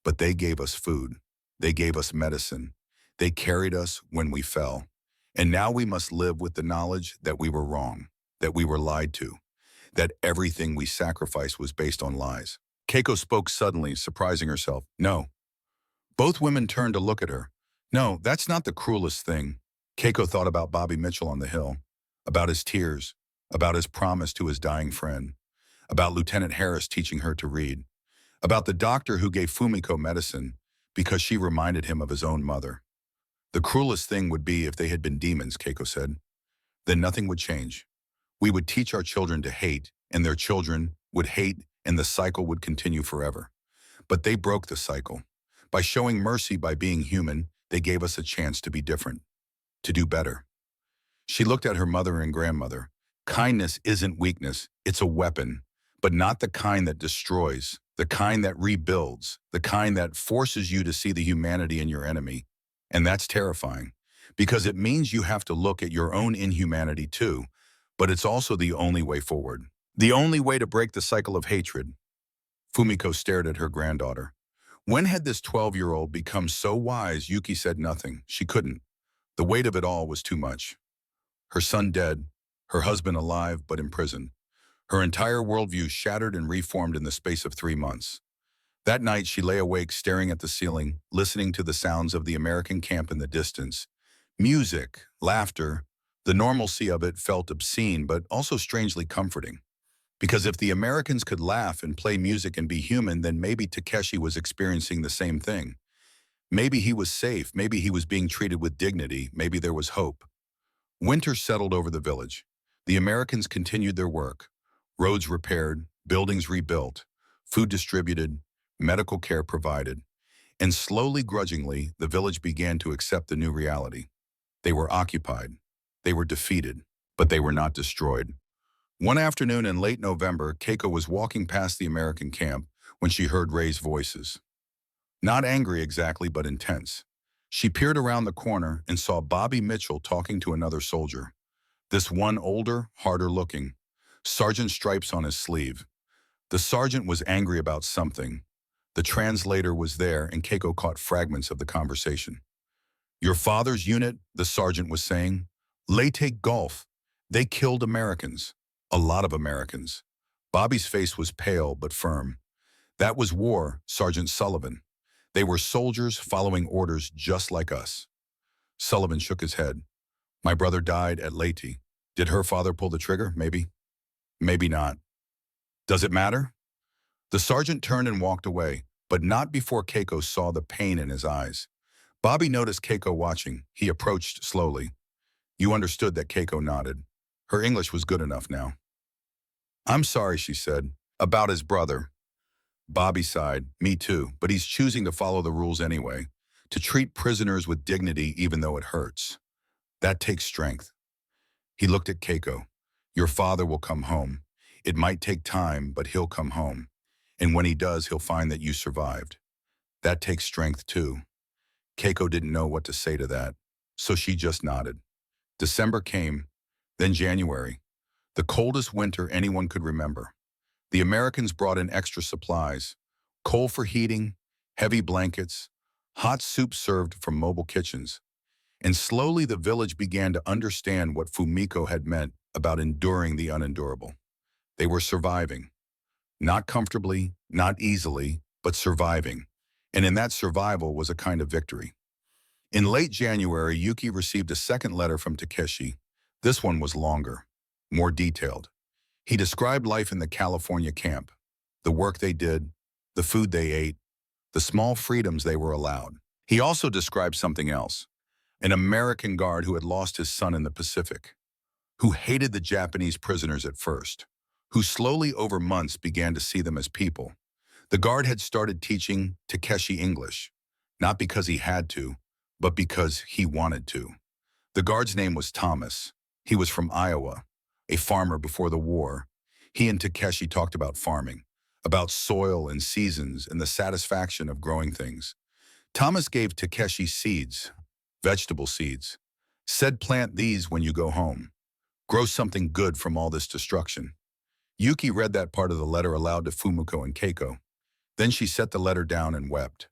But they gave us food. They gave us medicine. They carried us when we fell. And now we must live with the knowledge that we were wrong, that we were lied to, that everything we sacrificed was based on lies. Keiko spoke suddenly, surprising herself. No. Both women turned to look at her. No, that's not the cruelest thing. Keiko thought about Bobby Mitchell on the hill, about his tears, about his promise to his dying friend, about Lieutenant Harris teaching her to read, about the doctor who gave Fumiko medicine because she reminded him of his own mother. The cruelest thing would be if they had been demons, Keiko said. Then nothing would change. We would teach our children to hate, and their children would hate, and the cycle would continue forever. But they broke the cycle. By showing mercy by being human, they gave us a chance to be different, to do better. She looked at her mother and grandmother. Kindness isn't weakness, it's a weapon, but not the kind that destroys, the kind that rebuilds, the kind that forces you to see the humanity in your enemy. And that's terrifying, because it means you have to look at your own inhumanity too, but it's also the only way forward. The only way to break the cycle of hatred. Fumiko stared at her granddaughter. When had this 12-year-old become so wise? Yuki said nothing. She couldn't. The weight of it all was too much. Her son dead, her husband alive but in prison. Her entire worldview shattered and reformed in the space of 3 months. That night she lay awake staring at the ceiling, listening to the sounds of the American camp in the distance. Music, laughter, the normalcy of it felt obscene but also strangely comforting. Because if the Americans could laugh and play music and be human, then maybe Takeshi was experiencing the same thing. Maybe he was safe, maybe he was being treated with dignity, maybe there was hope. Winter settled over the village. The Americans continued their work. Roads repaired, buildings rebuilt, food distributed, medical care provided. And slowly, grudgingly, the village began to accept the new reality. They were occupied. They were defeated, but they were not destroyed. One afternoon in late November, Keiko was walking past the American camp when she heard raised voices. Not angry exactly, but intense. She peered around the corner and saw Bobby Mitchell talking to another soldier. This one older, harder looking. Sergeant stripes on his sleeve. The sergeant was angry about something. The translator was there and Keiko caught fragments of the conversation. Your father's unit, the sergeant was saying. Leyte Gulf. They killed Americans. A lot of Americans. Bobby's face was pale but firm. That was war, Sergeant Sullivan. They were soldiers following orders just like us. Sullivan shook his head. My brother died at Leyte. Did her father pull the trigger? Maybe. Maybe not. Does it matter? The sergeant turned and walked away, but not before Keiko saw the pain in his eyes. Bobby noticed Keiko watching. He approached slowly. You understood that. Keiko nodded. Her English was good enough now. I'm sorry, she said. About his brother. Bobby sighed. Me too, but he's choosing to follow the rules anyway. To treat prisoners with dignity even though it hurts. That takes strength. He looked at Keiko. Your father will come home. It might take time, but he'll come home. And when he does, he'll find that you survived. That takes strength too. Keiko didn't know what to say to that, so she just nodded. December came, then January, the coldest winter anyone could remember. The Americans brought in extra supplies, coal for heating, heavy blankets, hot soup served from mobile kitchens. And slowly the village began to understand what Fumiko had meant about enduring the unendurable. They were surviving. Not comfortably, not easily, but surviving. And in that survival was a kind of victory. In late January, Yuki received a second letter from Takeshi. This one was longer, more detailed. He described life in the California camp, the work they did, the food they ate, the small freedoms they were allowed. He also described something else, an American guard who had lost his son in the Pacific, who hated the Japanese prisoners at first, who slowly over months began to see them as people. The guard had started teaching Takeshi English, not because he had to, but because he wanted to. The guard's name was Thomas. He was from Iowa, a farmer before the war. He and Takeshi talked about farming, about soil and seasons and the satisfaction of growing things. Thomas gave Takeshi seeds, vegetable seeds. Said plant these when you go home. Grow something good from all this destruction. Yuki read that part of the letter aloud to Fumiko and Keiko. Then she set the letter down and wept.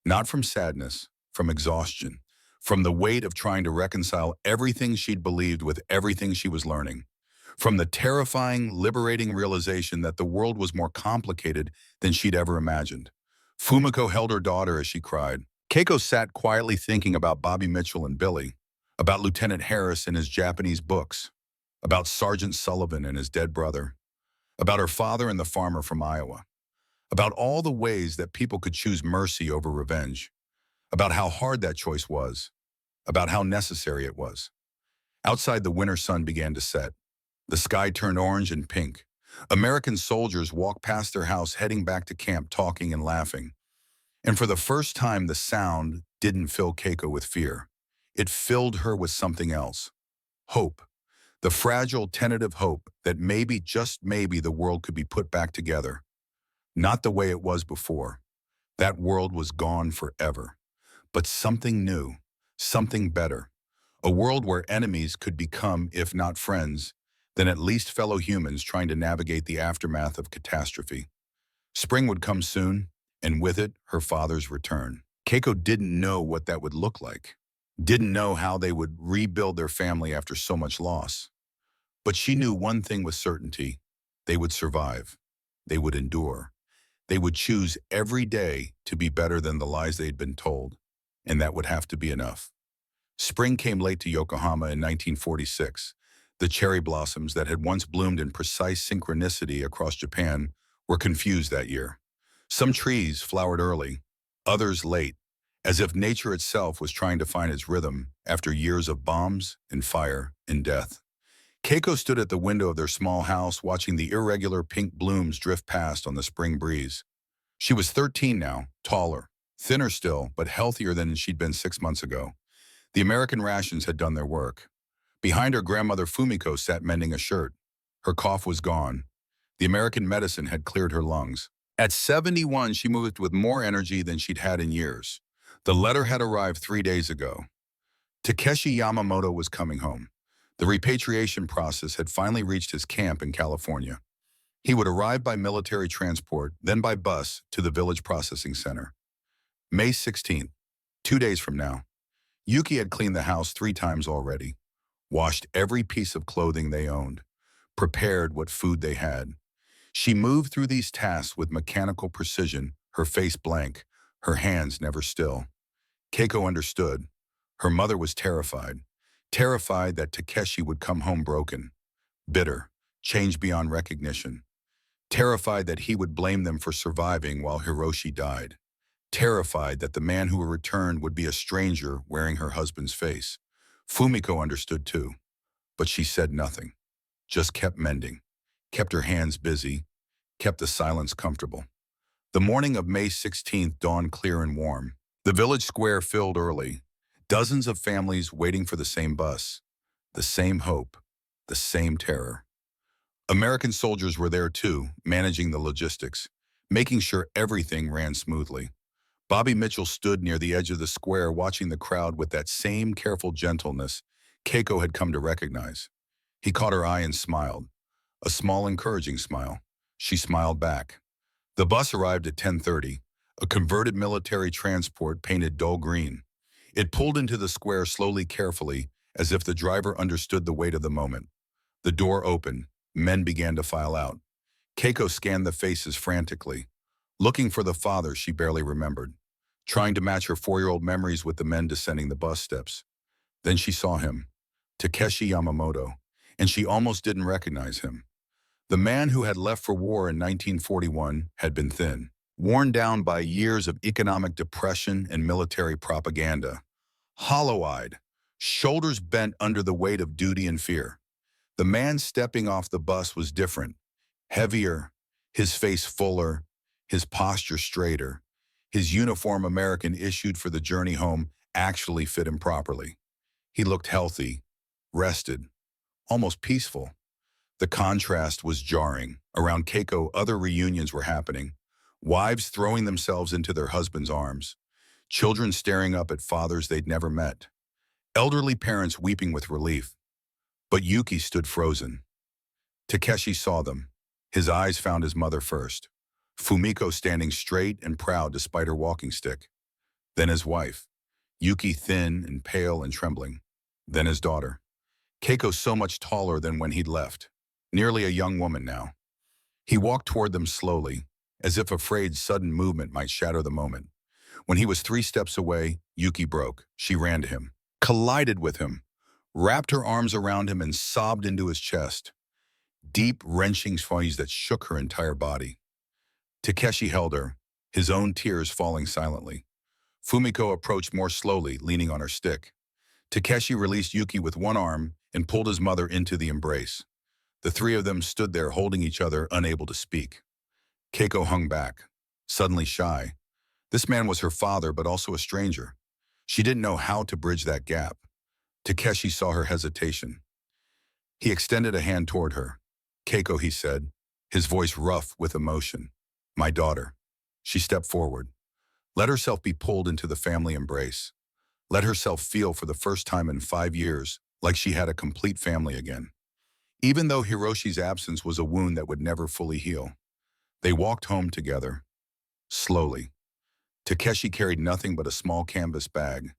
Not from sadness, from exhaustion, from the weight of trying to reconcile everything she'd believed with everything she was learning, from the terrifying, liberating realization that the world was more complicated than she'd ever imagined. Fumiko held her daughter as she cried. Keiko sat quietly thinking about Bobby Mitchell and Billy, about Lieutenant Harris and his Japanese books, about Sergeant Sullivan and his dead brother, about her father and the farmer from Iowa, about all the ways that people could choose mercy over revenge, about how hard that choice was, about how necessary it was. Outside, the winter sun began to set. The sky turned orange and pink. American soldiers walked past their house heading back to camp talking and laughing. And for the first time, the sound didn't fill Keiko with fear. It filled her with something else. Hope. The fragile, tentative hope that maybe, just maybe, the world could be put back together. Not the way it was before. That world was gone forever. But something new, something better. A world where enemies could become, if not friends, then at least fellow humans trying to navigate the aftermath of catastrophe. Spring would come soon, and with it, her father's return. Keiko didn't know what that would look like. Didn't know how they would rebuild their family after so much loss. But she knew one thing with certainty. They would survive. They would endure. They would choose every day to be better than the lies they'd been told. And that would have to be enough. Spring came late to Yokohama in 1946. The cherry blossoms that had once bloomed in precise synchronicity across Japan were confused that year. Some trees flowered early, others late, as if nature itself was trying to find its rhythm after years of bombs and fire and death. Keiko stood at the window of their small house watching the irregular pink blooms drift past on the spring breeze. She was 13 now, taller, thinner still, but healthier than she'd been 6 months ago. The American rations had done their work. Behind her, grandmother Fumiko sat mending a shirt. Her cough was gone. The American medicine had cleared her lungs. At 71, she moved with more energy than she'd had in years. The letter had arrived 3 days ago. Takeshi Yamamoto was coming home. The repatriation process had finally reached his camp in California. He would arrive by military transport, then by bus to the village processing center. May 16th, 2 days from now. Yuki had cleaned the house 3 times already, washed every piece of clothing they owned, prepared what food they had. She moved through these tasks with mechanical precision, her face blank, her hands never still. Keiko understood. Her mother was terrified. Terrified that Takeshi would come home broken, bitter, changed beyond recognition. Terrified that he would blame them for surviving while Hiroshi died. Terrified that the man who returned would be a stranger wearing her husband's face. Fumiko understood too, but she said nothing. Just kept mending, kept her hands busy, kept the silence comfortable. The morning of May 16th dawned clear and warm. The village square filled early. Dozens of families waiting for the same bus, the same hope, the same terror. American soldiers were there too, managing the logistics, making sure everything ran smoothly. Bobby Mitchell stood near the edge of the square watching the crowd with that same careful gentleness Keiko had come to recognize. He caught her eye and smiled, a small encouraging smile. She smiled back. The bus arrived at 10:30, a converted military transport painted dull green. It pulled into the square slowly, carefully, as if the driver understood the weight of the moment. The door opened. Men began to file out. Keiko scanned the faces frantically, looking for the father she barely remembered, trying to match her 4-year-old memories with the men descending the bus steps. Then she saw him, Takeshi Yamamoto, and she almost didn't recognize him. The man who had left for war in 1941 had been thin, worn down by years of economic depression and military propaganda. Hollow-eyed, shoulders bent under the weight of duty and fear. The man stepping off the bus was different, heavier, his face fuller, his posture straighter. His uniform, American issued for the journey home, actually fit him properly. He looked healthy, rested, almost peaceful. The contrast was jarring. Around Keiko, other reunions were happening. Wives throwing themselves into their husbands' arms. Children staring up at fathers they'd never met. Elderly parents weeping with relief. But Yuki stood frozen. Takeshi saw them. His eyes found his mother first. Fumiko standing straight and proud despite her walking stick. Then his wife. Yuki thin and pale and trembling. Then his daughter. Keiko so much taller than when he'd left. Nearly a young woman now. He walked toward them slowly, as if afraid sudden movement might shatter the moment. When he was 3 steps away, Yuki broke. She ran to him, collided with him, wrapped her arms around him and sobbed into his chest. Deep, wrenching squeeze that shook her entire body. Takeshi held her, his own tears falling silently. Fumiko approached more slowly, leaning on her stick. Takeshi released Yuki with one arm and pulled his mother into the embrace. The 3 of them stood there holding each other, unable to speak. Keiko hung back, suddenly shy. This man was her father, but also a stranger. She didn't know how to bridge that gap. Takeshi saw her hesitation. He extended a hand toward her. "Keiko," he said, his voice rough with emotion. "My daughter." She stepped forward. Let herself be pulled into the family embrace. Let herself feel for the first time in 5 years like she had a complete family again. Even though Hiroshi's absence was a wound that would never fully heal. They walked home together, slowly. Takeshi carried nothing but a small canvas bag,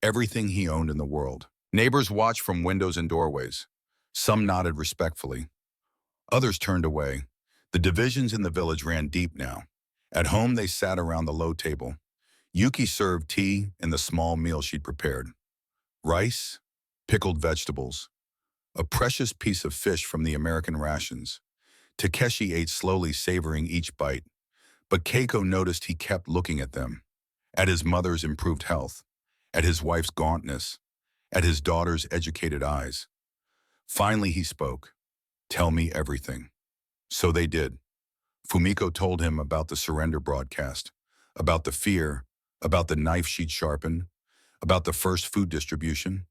everything he owned in the world. Neighbors watched from windows and doorways. Some nodded respectfully. Others turned away. The divisions in the village ran deep now. At home, they sat around the low table. Yuki served tea and the small meal she'd prepared. Rice, pickled vegetables, a precious piece of fish from the American rations. Takeshi ate slowly, savoring each bite. But Keiko noticed he kept looking at them. At his mother's improved health. At his wife's gauntness. At his daughter's educated eyes. Finally, he spoke. "Tell me everything." So they did. Fumiko told him about the surrender broadcast, about the fear, about the knife she'd sharpened, about the first food distribution.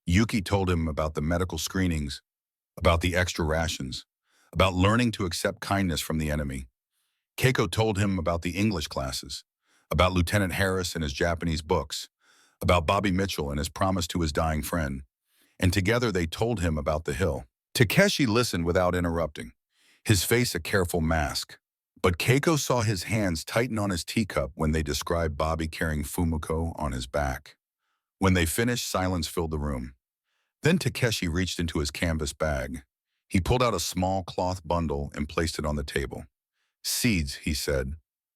Yuki told him about the medical screenings, about the extra rations, about learning to accept kindness from the enemy. Keiko told him about the English classes, about Lieutenant Harris and his Japanese books, about Bobby Mitchell and his promise to his dying friend. And together they told him about the hill. Takeshi listened without interrupting, his face a careful mask. But Keiko saw his hands tighten on his teacup when they described Bobby carrying Fumiko on his back. When they finished, silence filled the room. Then Takeshi reached into his canvas bag. He pulled out a small cloth bundle and placed it on the table. "Seeds," he said.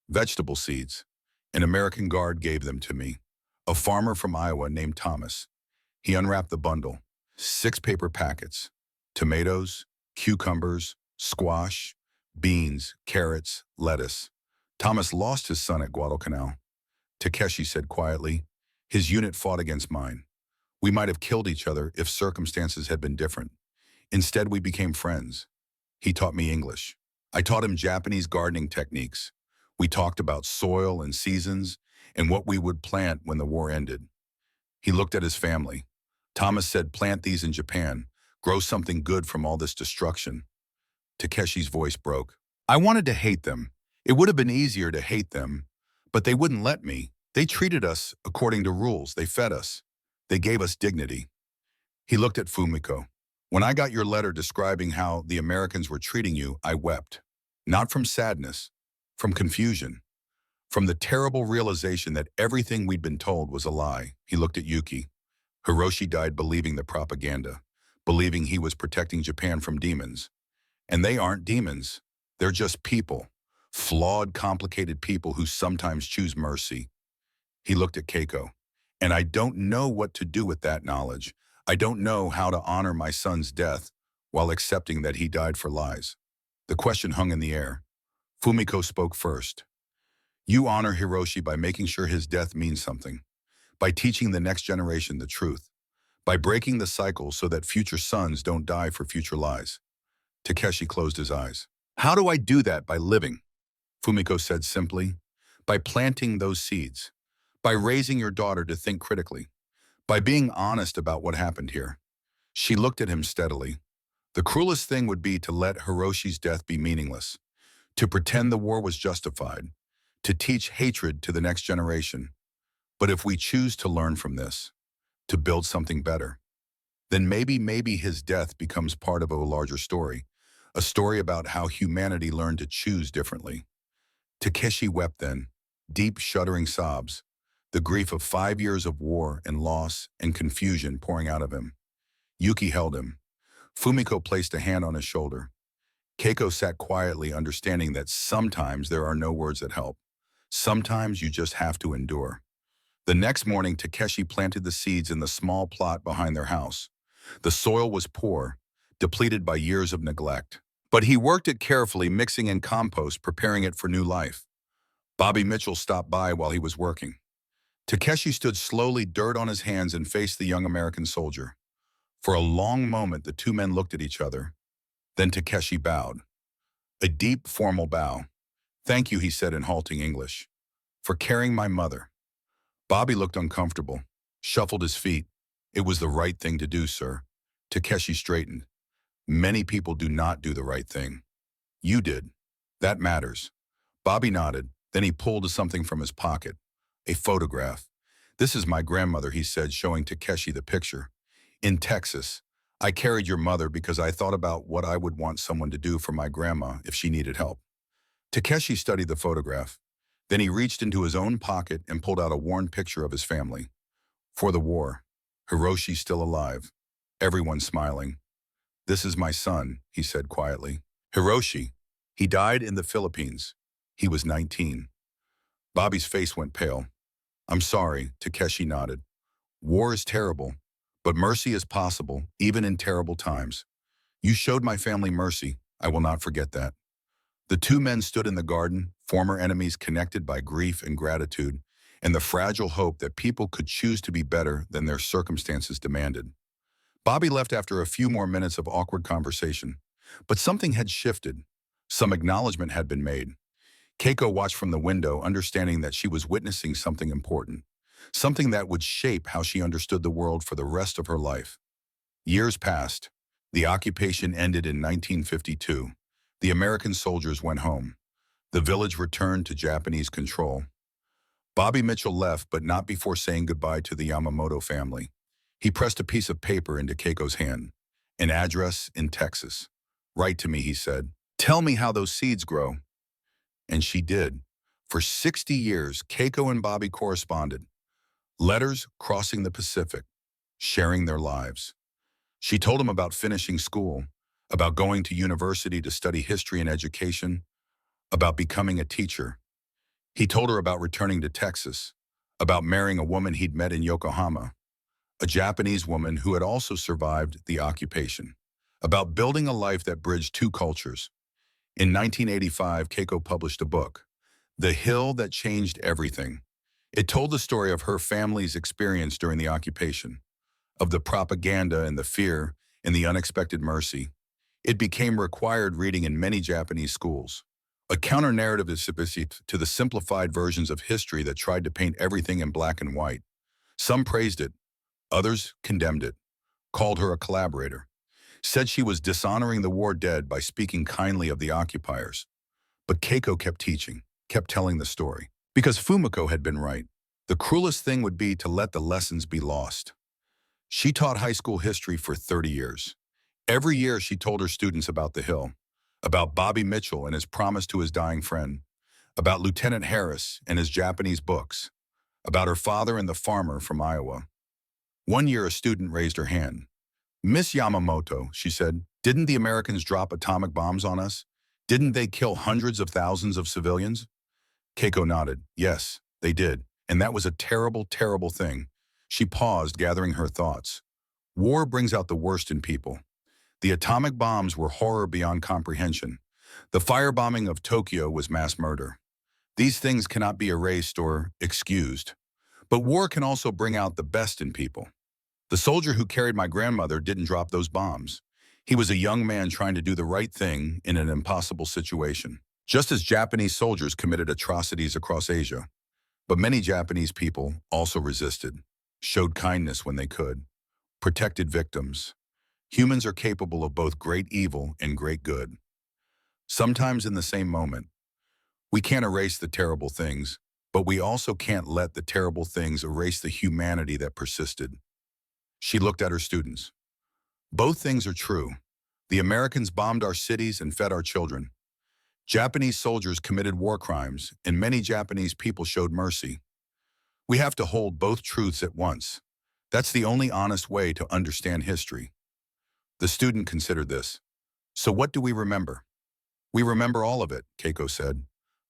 "Vegetable seeds. An American guard gave them to me. A farmer from Iowa named Thomas." He unwrapped the bundle. 6 paper packets. Tomatoes, cucumbers, squash, beans, carrots, lettuce. "Thomas lost his son at Guadalcanal," Takeshi said quietly. "His unit fought against mine. We might have killed each other if circumstances had been different. Instead, we became friends. He taught me English. I taught him Japanese gardening techniques. We talked about soil and seasons and what we would plant when the war ended." He looked at his family. "Thomas said, plant these in Japan. Grow something good from all this destruction." Takeshi's voice broke. "I wanted to hate them. It would have been easier to hate them, but they wouldn't let me. They treated us according to rules. They fed us. They gave us dignity." He looked at Fumiko. "When I got your letter describing how the Americans were treating you, I wept. Not from sadness, from confusion, from the terrible realization that everything we'd been told was a lie." He looked at Yuki. "Hiroshi died believing the propaganda, believing he was protecting Japan from demons. And they aren't demons. They're just people. Flawed, complicated people who sometimes choose mercy." He looked at Keiko. "And I don't know what to do with that knowledge. I don't know how to honor my son's death while accepting that he died for lies." The question hung in the air. Fumiko spoke first. "You honor Hiroshi by making sure his death means something, by teaching the next generation the truth, by breaking the cycle so that future sons don't die for future lies." Takeshi closed his eyes. "How do I do that? By living," Fumiko said simply. "By planting those seeds. By raising your daughter to think critically. By being honest about what happened here." She looked at him steadily. "The cruelest thing would be to let Hiroshi's death be meaningless, to pretend the war was justified, to teach hatred to the next generation. But if we choose to learn from this, to build something better, then maybe his death becomes part of a larger story, a story about how humanity learned to choose differently." Takeshi wept then, deep shuddering sobs, the grief of 5 years of war and loss and confusion pouring out of him. Yuki held him. Fumiko placed a hand on his shoulder. Keiko sat quietly, understanding that sometimes there are no words that help. Sometimes you just have to endure. The next morning, Takeshi planted the seeds in the small plot behind their house. The soil was poor, depleted by years of neglect. But he worked it carefully, mixing in compost, preparing it for new life. Bobby Mitchell stopped by while he was working. Takeshi stood slowly, dirt on his hands, and faced the young American soldier. For a long moment, the two men looked at each other. Then Takeshi bowed. A deep, formal bow. "Thank you," he said in halting English. For carrying my mother. Bobby looked uncomfortable, shuffled his feet. It was the right thing to do, sir. Takeshi straightened. Many people do not do the right thing. You did. That matters. Bobby nodded. Then he pulled something from his pocket. A photograph. This is my grandmother, he said, showing Takeshi the picture. In Texas. I carried your mother because I thought about what I would want someone to do for my grandma if she needed help. Takeshi studied the photograph. Then he reached into his own pocket and pulled out a worn picture of his family. For the war. Hiroshi's still alive. Everyone smiling. This is my son, he said quietly. Hiroshi. He died in the Philippines. He was 19. Bobby's face went pale. I'm sorry, Takeshi nodded. War is terrible, but mercy is possible, even in terrible times. You showed my family mercy. I will not forget that. The two men stood in the garden, former enemies connected by grief and gratitude, and the fragile hope that people could choose to be better than their circumstances demanded. Bobby left after a few more minutes of awkward conversation, but something had shifted. Some acknowledgement had been made. Keiko watched from the window, understanding that she was witnessing something important, something that would shape how she understood the world for the rest of her life. Years passed. The occupation ended in 1952. The American soldiers went home. The village returned to Japanese control. Bobby Mitchell left, but not before saying goodbye to the Yamamoto family. He pressed a piece of paper into Keiko's hand. An address in Texas. Write to me, he said. Tell me how those seeds grow. And she did. For 60 years, Keiko and Bobby corresponded. Letters crossing the Pacific, sharing their lives. She told him about finishing school, about going to university to study history and education, about becoming a teacher. He told her about returning to Texas, about marrying a woman he'd met in Yokohama, a Japanese woman who had also survived the occupation, about building a life that bridged two cultures. In 1985, Keiko published a book, The Hill That Changed Everything. It told the story of her family's experience during the occupation, of the propaganda and the fear and the unexpected mercy. It became required reading in many Japanese schools, a counter-narrative to the simplified versions of history that tried to paint everything in black and white. Some praised it, others condemned it, called her a collaborator, said she was dishonoring the war dead by speaking kindly of the occupiers. But Keiko kept teaching, kept telling the story. Because Fumiko had been right. The cruelest thing would be to let the lessons be lost. She taught high school history for 30 years. Every year she told her students about the hill, about Bobby Mitchell and his promise to his dying friend, about Lieutenant Harris and his Japanese books, about her father and the farmer from Iowa. One year a student raised her hand. Miss Yamamoto, she said, didn't the Americans drop atomic bombs on us? Didn't they kill hundreds of thousands of civilians? Keiko nodded. Yes, they did. And that was a terrible, terrible thing. She paused, gathering her thoughts. War brings out the worst in people. The atomic bombs were horror beyond comprehension. The firebombing of Tokyo was mass murder. These things cannot be erased or excused. But war can also bring out the best in people. The soldier who carried my grandmother didn't drop those bombs. He was a young man trying to do the right thing in an impossible situation. Just as Japanese soldiers committed atrocities across Asia. But many Japanese people also resisted, showed kindness when they could, protected victims. Humans are capable of both great evil and great good. Sometimes in the same moment, we can't erase the terrible things, but we also can't let the terrible things erase the humanity that persisted. She looked at her students. Both things are true. The Americans bombed our cities and fed our children. Japanese soldiers committed war crimes, and many Japanese people showed mercy. We have to hold both truths at once. That's the only honest way to understand history. The student considered this. So what do we remember? We remember all of it, Keiko said.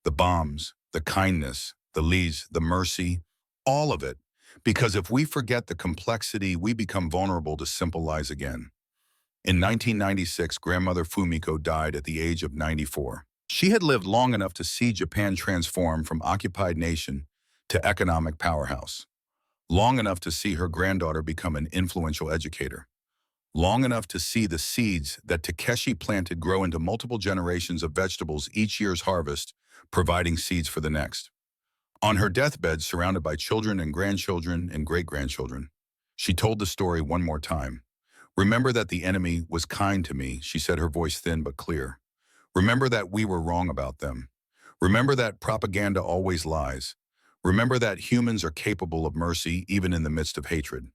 The bombs, the kindness, the lees, the mercy, all of it. Because if we forget the complexity, we become vulnerable to simple lies again. In 1996, grandmother Fumiko died at the age of 94. She had lived long enough to see Japan transform from occupied nation to economic powerhouse. Long enough to see her granddaughter become an influential educator. Long enough to see the seeds that Takeshi planted grow into multiple generations of vegetables each year's harvest, providing seeds for the next. On her deathbed, surrounded by children and grandchildren and great-grandchildren, she told the story one more time. Remember that the enemy was kind to me, she said, her voice thin but clear. Remember that we were wrong about them. Remember that propaganda always lies. Remember that humans are capable of mercy even in the midst of hatred.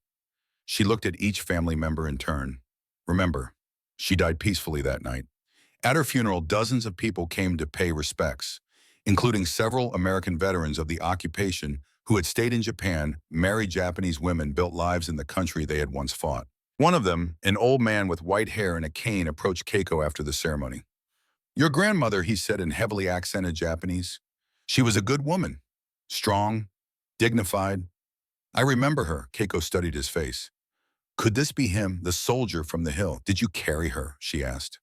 She looked at each family member in turn. Remember, she died peacefully that night. At her funeral, dozens of people came to pay respects, including several American veterans of the occupation who had stayed in Japan, married Japanese women, built lives in the country they had once fought. One of them, an old man with white hair and a cane, approached Keiko after the ceremony. Your grandmother, he said in heavily accented Japanese. She was a good woman, strong, dignified. I remember her, Keiko studied his face. Could this be him, the soldier from the hill? Did you carry her? She asked.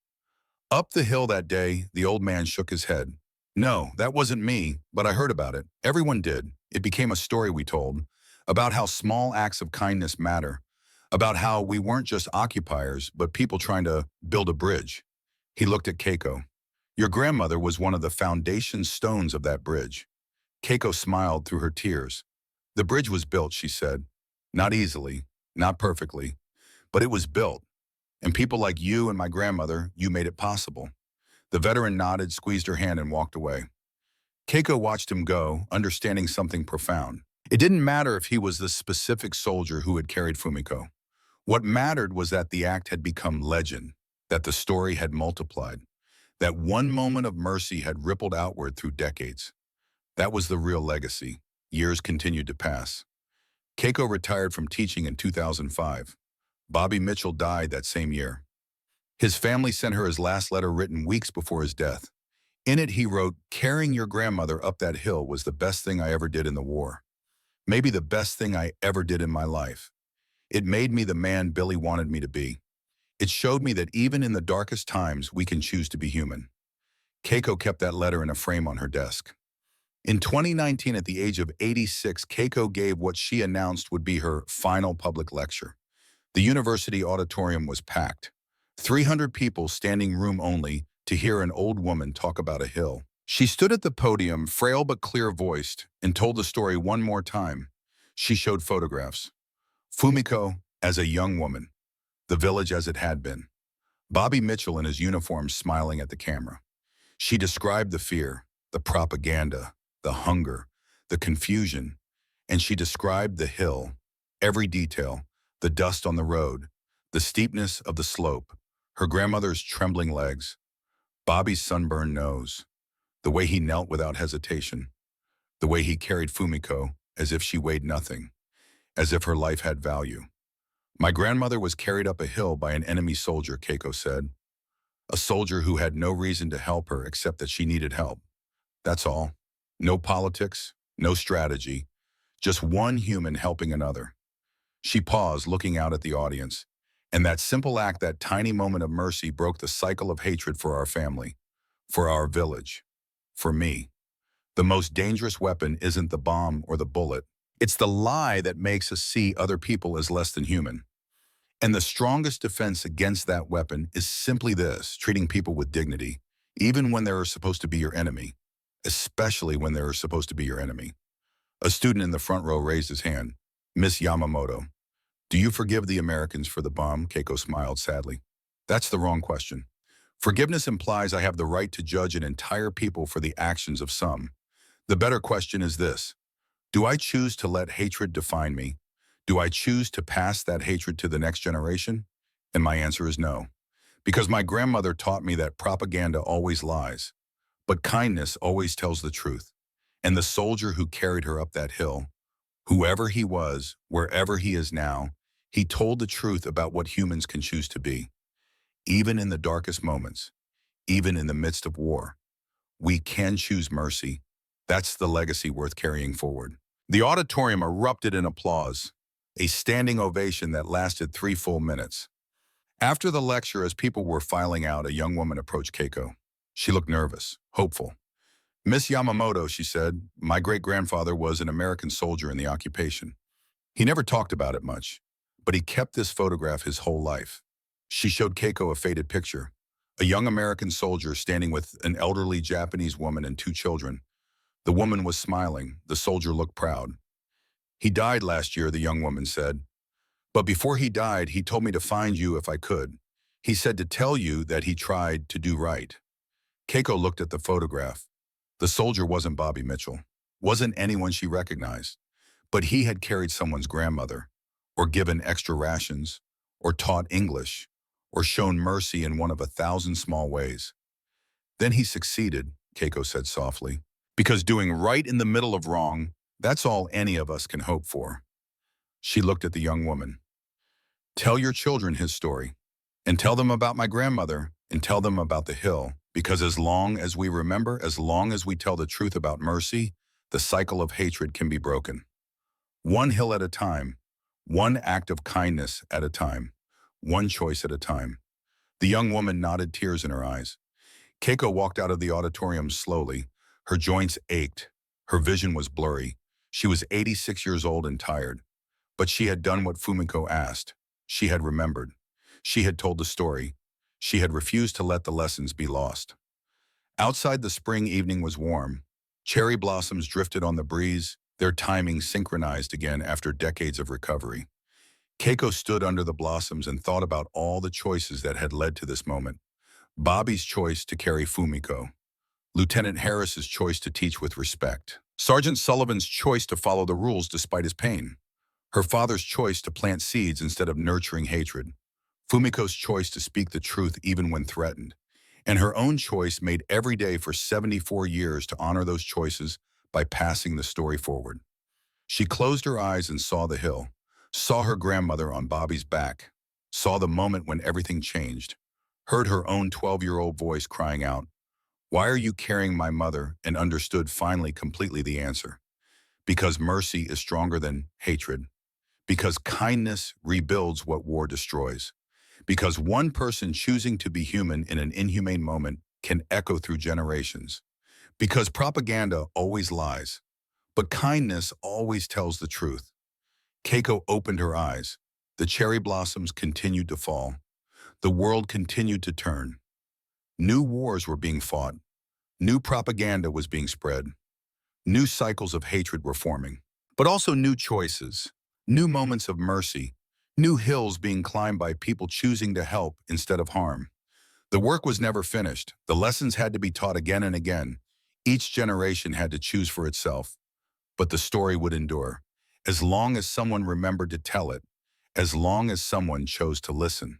Up the hill that day, the old man shook his head. No, that wasn't me, but I heard about it. Everyone did. It became a story we told, about how small acts of kindness matter, about how we weren't just occupiers, but people trying to build a bridge. He looked at Keiko. Your grandmother was one of the foundation stones of that bridge. Keiko smiled through her tears. The bridge was built, she said. Not easily, not perfectly, but it was built. And people like you and my grandmother, you made it possible. The veteran nodded, squeezed her hand, and walked away. Keiko watched him go, understanding something profound. It didn't matter if he was the specific soldier who had carried Fumiko. What mattered was that the act had become legend, that the story had multiplied, that one moment of mercy had rippled outward through decades. That was the real legacy. Years continued to pass. Keiko retired from teaching in 2005. Bobby Mitchell died that same year. His family sent her his last letter written weeks before his death. In it, he wrote, carrying your grandmother up that hill was the best thing I ever did in the war. Maybe the best thing I ever did in my life. It made me the man Billy wanted me to be. It showed me that even in the darkest times, we can choose to be human. Keiko kept that letter in a frame on her desk. In 2019, at the age of 86, Keiko gave what she announced would be her final public lecture. The university auditorium was packed. 300 people standing room only to hear an old woman talk about a hill. She stood at the podium, frail but clear-voiced, and told the story one more time. She showed photographs. Fumiko as a young woman, the village as it had been. Bobby Mitchell in his uniform smiling at the camera. She described the fear, the propaganda, the hunger, the confusion, and she described the hill, every detail, the dust on the road, the steepness of the slope, her grandmother's trembling legs, Bobby's sunburned nose, the way he knelt without hesitation, the way he carried Fumiko as if she weighed nothing, as if her life had value. My grandmother was carried up a hill by an enemy soldier, Keiko said. A soldier who had no reason to help her except that she needed help. That's all. No politics, no strategy, just one human helping another. She paused, looking out at the audience, and that simple act, that tiny moment of mercy, broke the cycle of hatred for our family, for our village, for me. The most dangerous weapon isn't the bomb or the bullet. It's the lie that makes us see other people as less than human. And the strongest defense against that weapon is simply this: treating people with dignity, even when they're supposed to be your enemy, especially when they're supposed to be your enemy. A student in the front row raised his hand. Miss Yamamoto, do you forgive the Americans for the bomb? Keiko smiled sadly. That's the wrong question. Forgiveness implies I have the right to judge an entire people for the actions of some. The better question is this: do I choose to let hatred define me? Do I choose to pass that hatred to the next generation? And my answer is no. Because my grandmother taught me that propaganda always lies, but kindness always tells the truth. And the soldier who carried her up that hill, whoever he was, wherever he is now, he told the truth about what humans can choose to be. Even in the darkest moments, even in the midst of war, we can choose mercy. That's the legacy worth carrying forward. The auditorium erupted in applause, a standing ovation that lasted 3 full minutes. After the lecture, as people were filing out, a young woman approached Keiko. She looked nervous, hopeful. Miss Yamamoto, she said, my great-grandfather was an American soldier in the occupation. He never talked about it much, but he kept this photograph his whole life. She showed Keiko a faded picture, a young American soldier standing with an elderly Japanese woman and 2 children. The woman was smiling. The soldier looked proud. "He died last year," the young woman said. "But before he died, he told me to find you if I could. He said to tell you that he tried to do right." Keiko looked at the photograph. The soldier wasn't Bobby Mitchell, wasn't anyone she recognized, but he had carried someone's grandmother, or given extra rations, or taught English, or shown mercy in one of 1,000 small ways. "Then he succeeded," Keiko said softly, "because doing right in the middle of wrong, that's all any of us can hope for." She looked at the young woman. "Tell your children his story, and tell them about my grandmother, and tell them about the hill, because as long as we remember, as long as we tell the truth about mercy, the cycle of hatred can be broken. One hill at a time, one act of kindness at a time, one choice at a time." The young woman nodded, tears in her eyes. Keiko walked out of the auditorium slowly. Her joints ached. Her vision was blurry. She was 86 years old and tired. But she had done what Fumiko asked. She had remembered. She had told the story. She had refused to let the lessons be lost. Outside, the spring evening was warm. Cherry blossoms drifted on the breeze, their timing synchronized again after decades of recovery. Keiko stood under the blossoms and thought about all the choices that had led to this moment. Bobby's choice to carry Fumiko. Lieutenant Harris's choice to teach with respect. Sergeant Sullivan's choice to follow the rules despite his pain. Her father's choice to plant seeds instead of nurturing hatred. Fumiko's choice to speak the truth even when threatened. And her own choice made every day for 74 years to honor those choices by passing the story forward. She closed her eyes and saw the hill, saw her grandmother on Bobby's back, saw the moment when everything changed, heard her own 12-year-old voice crying out, "Why are you carrying my mother?" and understood finally completely the answer. Because mercy is stronger than hatred. Because kindness rebuilds what war destroys. Because one person choosing to be human in an inhumane moment can echo through generations. Because propaganda always lies, but kindness always tells the truth. Keiko opened her eyes. The cherry blossoms continued to fall. The world continued to turn. New wars were being fought. New propaganda was being spread. New cycles of hatred were forming. But also new choices, new moments of mercy, new hills being climbed by people choosing to help instead of harm. The work was never finished. The lessons had to be taught again and again. Each generation had to choose for itself. But the story would endure, as long as someone remembered to tell it, as long as someone chose to listen.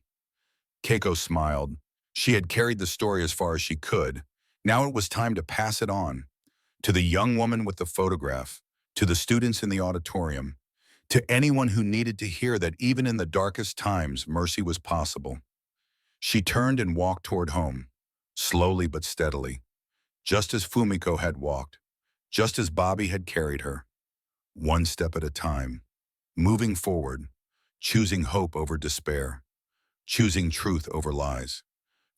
Keiko smiled. She had carried the story as far as she could. Now it was time to pass it on. To the young woman with the photograph, to the students in the auditorium, to anyone who needed to hear that even in the darkest times, mercy was possible. She turned and walked toward home, slowly but steadily, just as Fumiko had walked, just as Bobby had carried her, one step at a time, moving forward, choosing hope over despair, choosing truth over lies,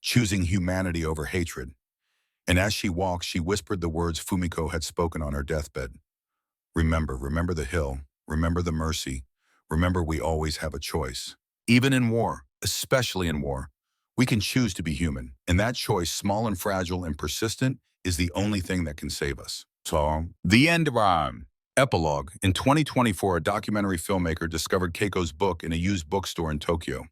choosing humanity over hatred. And as she walked, she whispered the words Fumiko had spoken on her deathbed. "Remember, remember the hill, remember the mercy, remember we always have a choice. Even in war, especially in war, we can choose to be human, and that choice, small and fragile and persistent, is the only thing that can save us." So, the end of our epilogue. In 2024, a documentary filmmaker discovered Keiko's book in a used bookstore in Tokyo.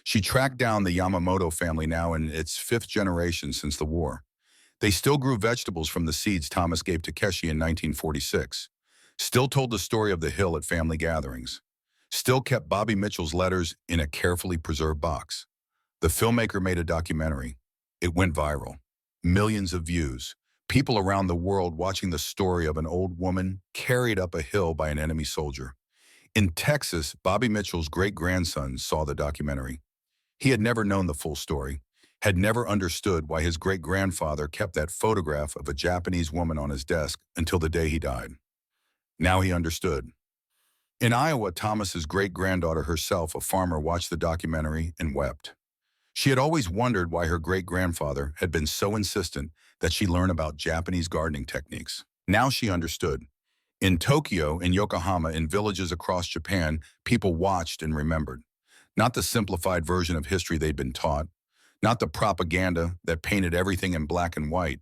She tracked down the Yamamoto family, now in its 5th generation since the war. They still grew vegetables from the seeds Thomas gave Takeshi in 1946. Still told the story of the hill at family gatherings. Still kept Bobby Mitchell's letters in a carefully preserved box. The filmmaker made a documentary. It went viral. Millions of views. People around the world watching the story of an old woman carried up a hill by an enemy soldier. In Texas, Bobby Mitchell's great-grandson saw the documentary. He had never known the full story, had never understood why his great-grandfather kept that photograph of a Japanese woman on his desk until the day he died. Now he understood. In Iowa, Thomas's great-granddaughter herself, a farmer, watched the documentary and wept. She had always wondered why her great-grandfather had been so insistent that she learn about Japanese gardening techniques. Now she understood. In Tokyo, in Yokohama, in villages across Japan, people watched and remembered. Not the simplified version of history they'd been taught, not the propaganda that painted everything in black and white,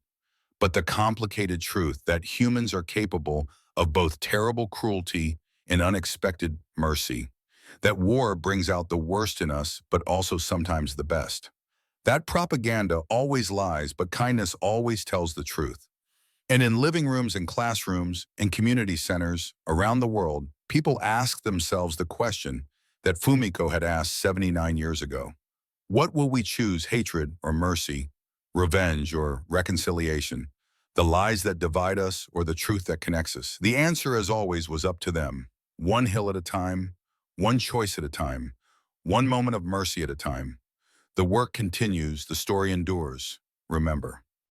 but the complicated truth that humans are capable of both terrible cruelty and unexpected mercy. That war brings out the worst in us, but also sometimes the best. That propaganda always lies, but kindness always tells the truth. And in living rooms and classrooms and community centers around the world, people ask themselves the question that Fumiko had asked 79 years ago. What will we choose, hatred or mercy, revenge or reconciliation, the lies that divide us or the truth that connects us? The answer, as always, was up to them. One hill at a time, one choice at a time, one moment of mercy at a time. The work continues, the story endures. Remember,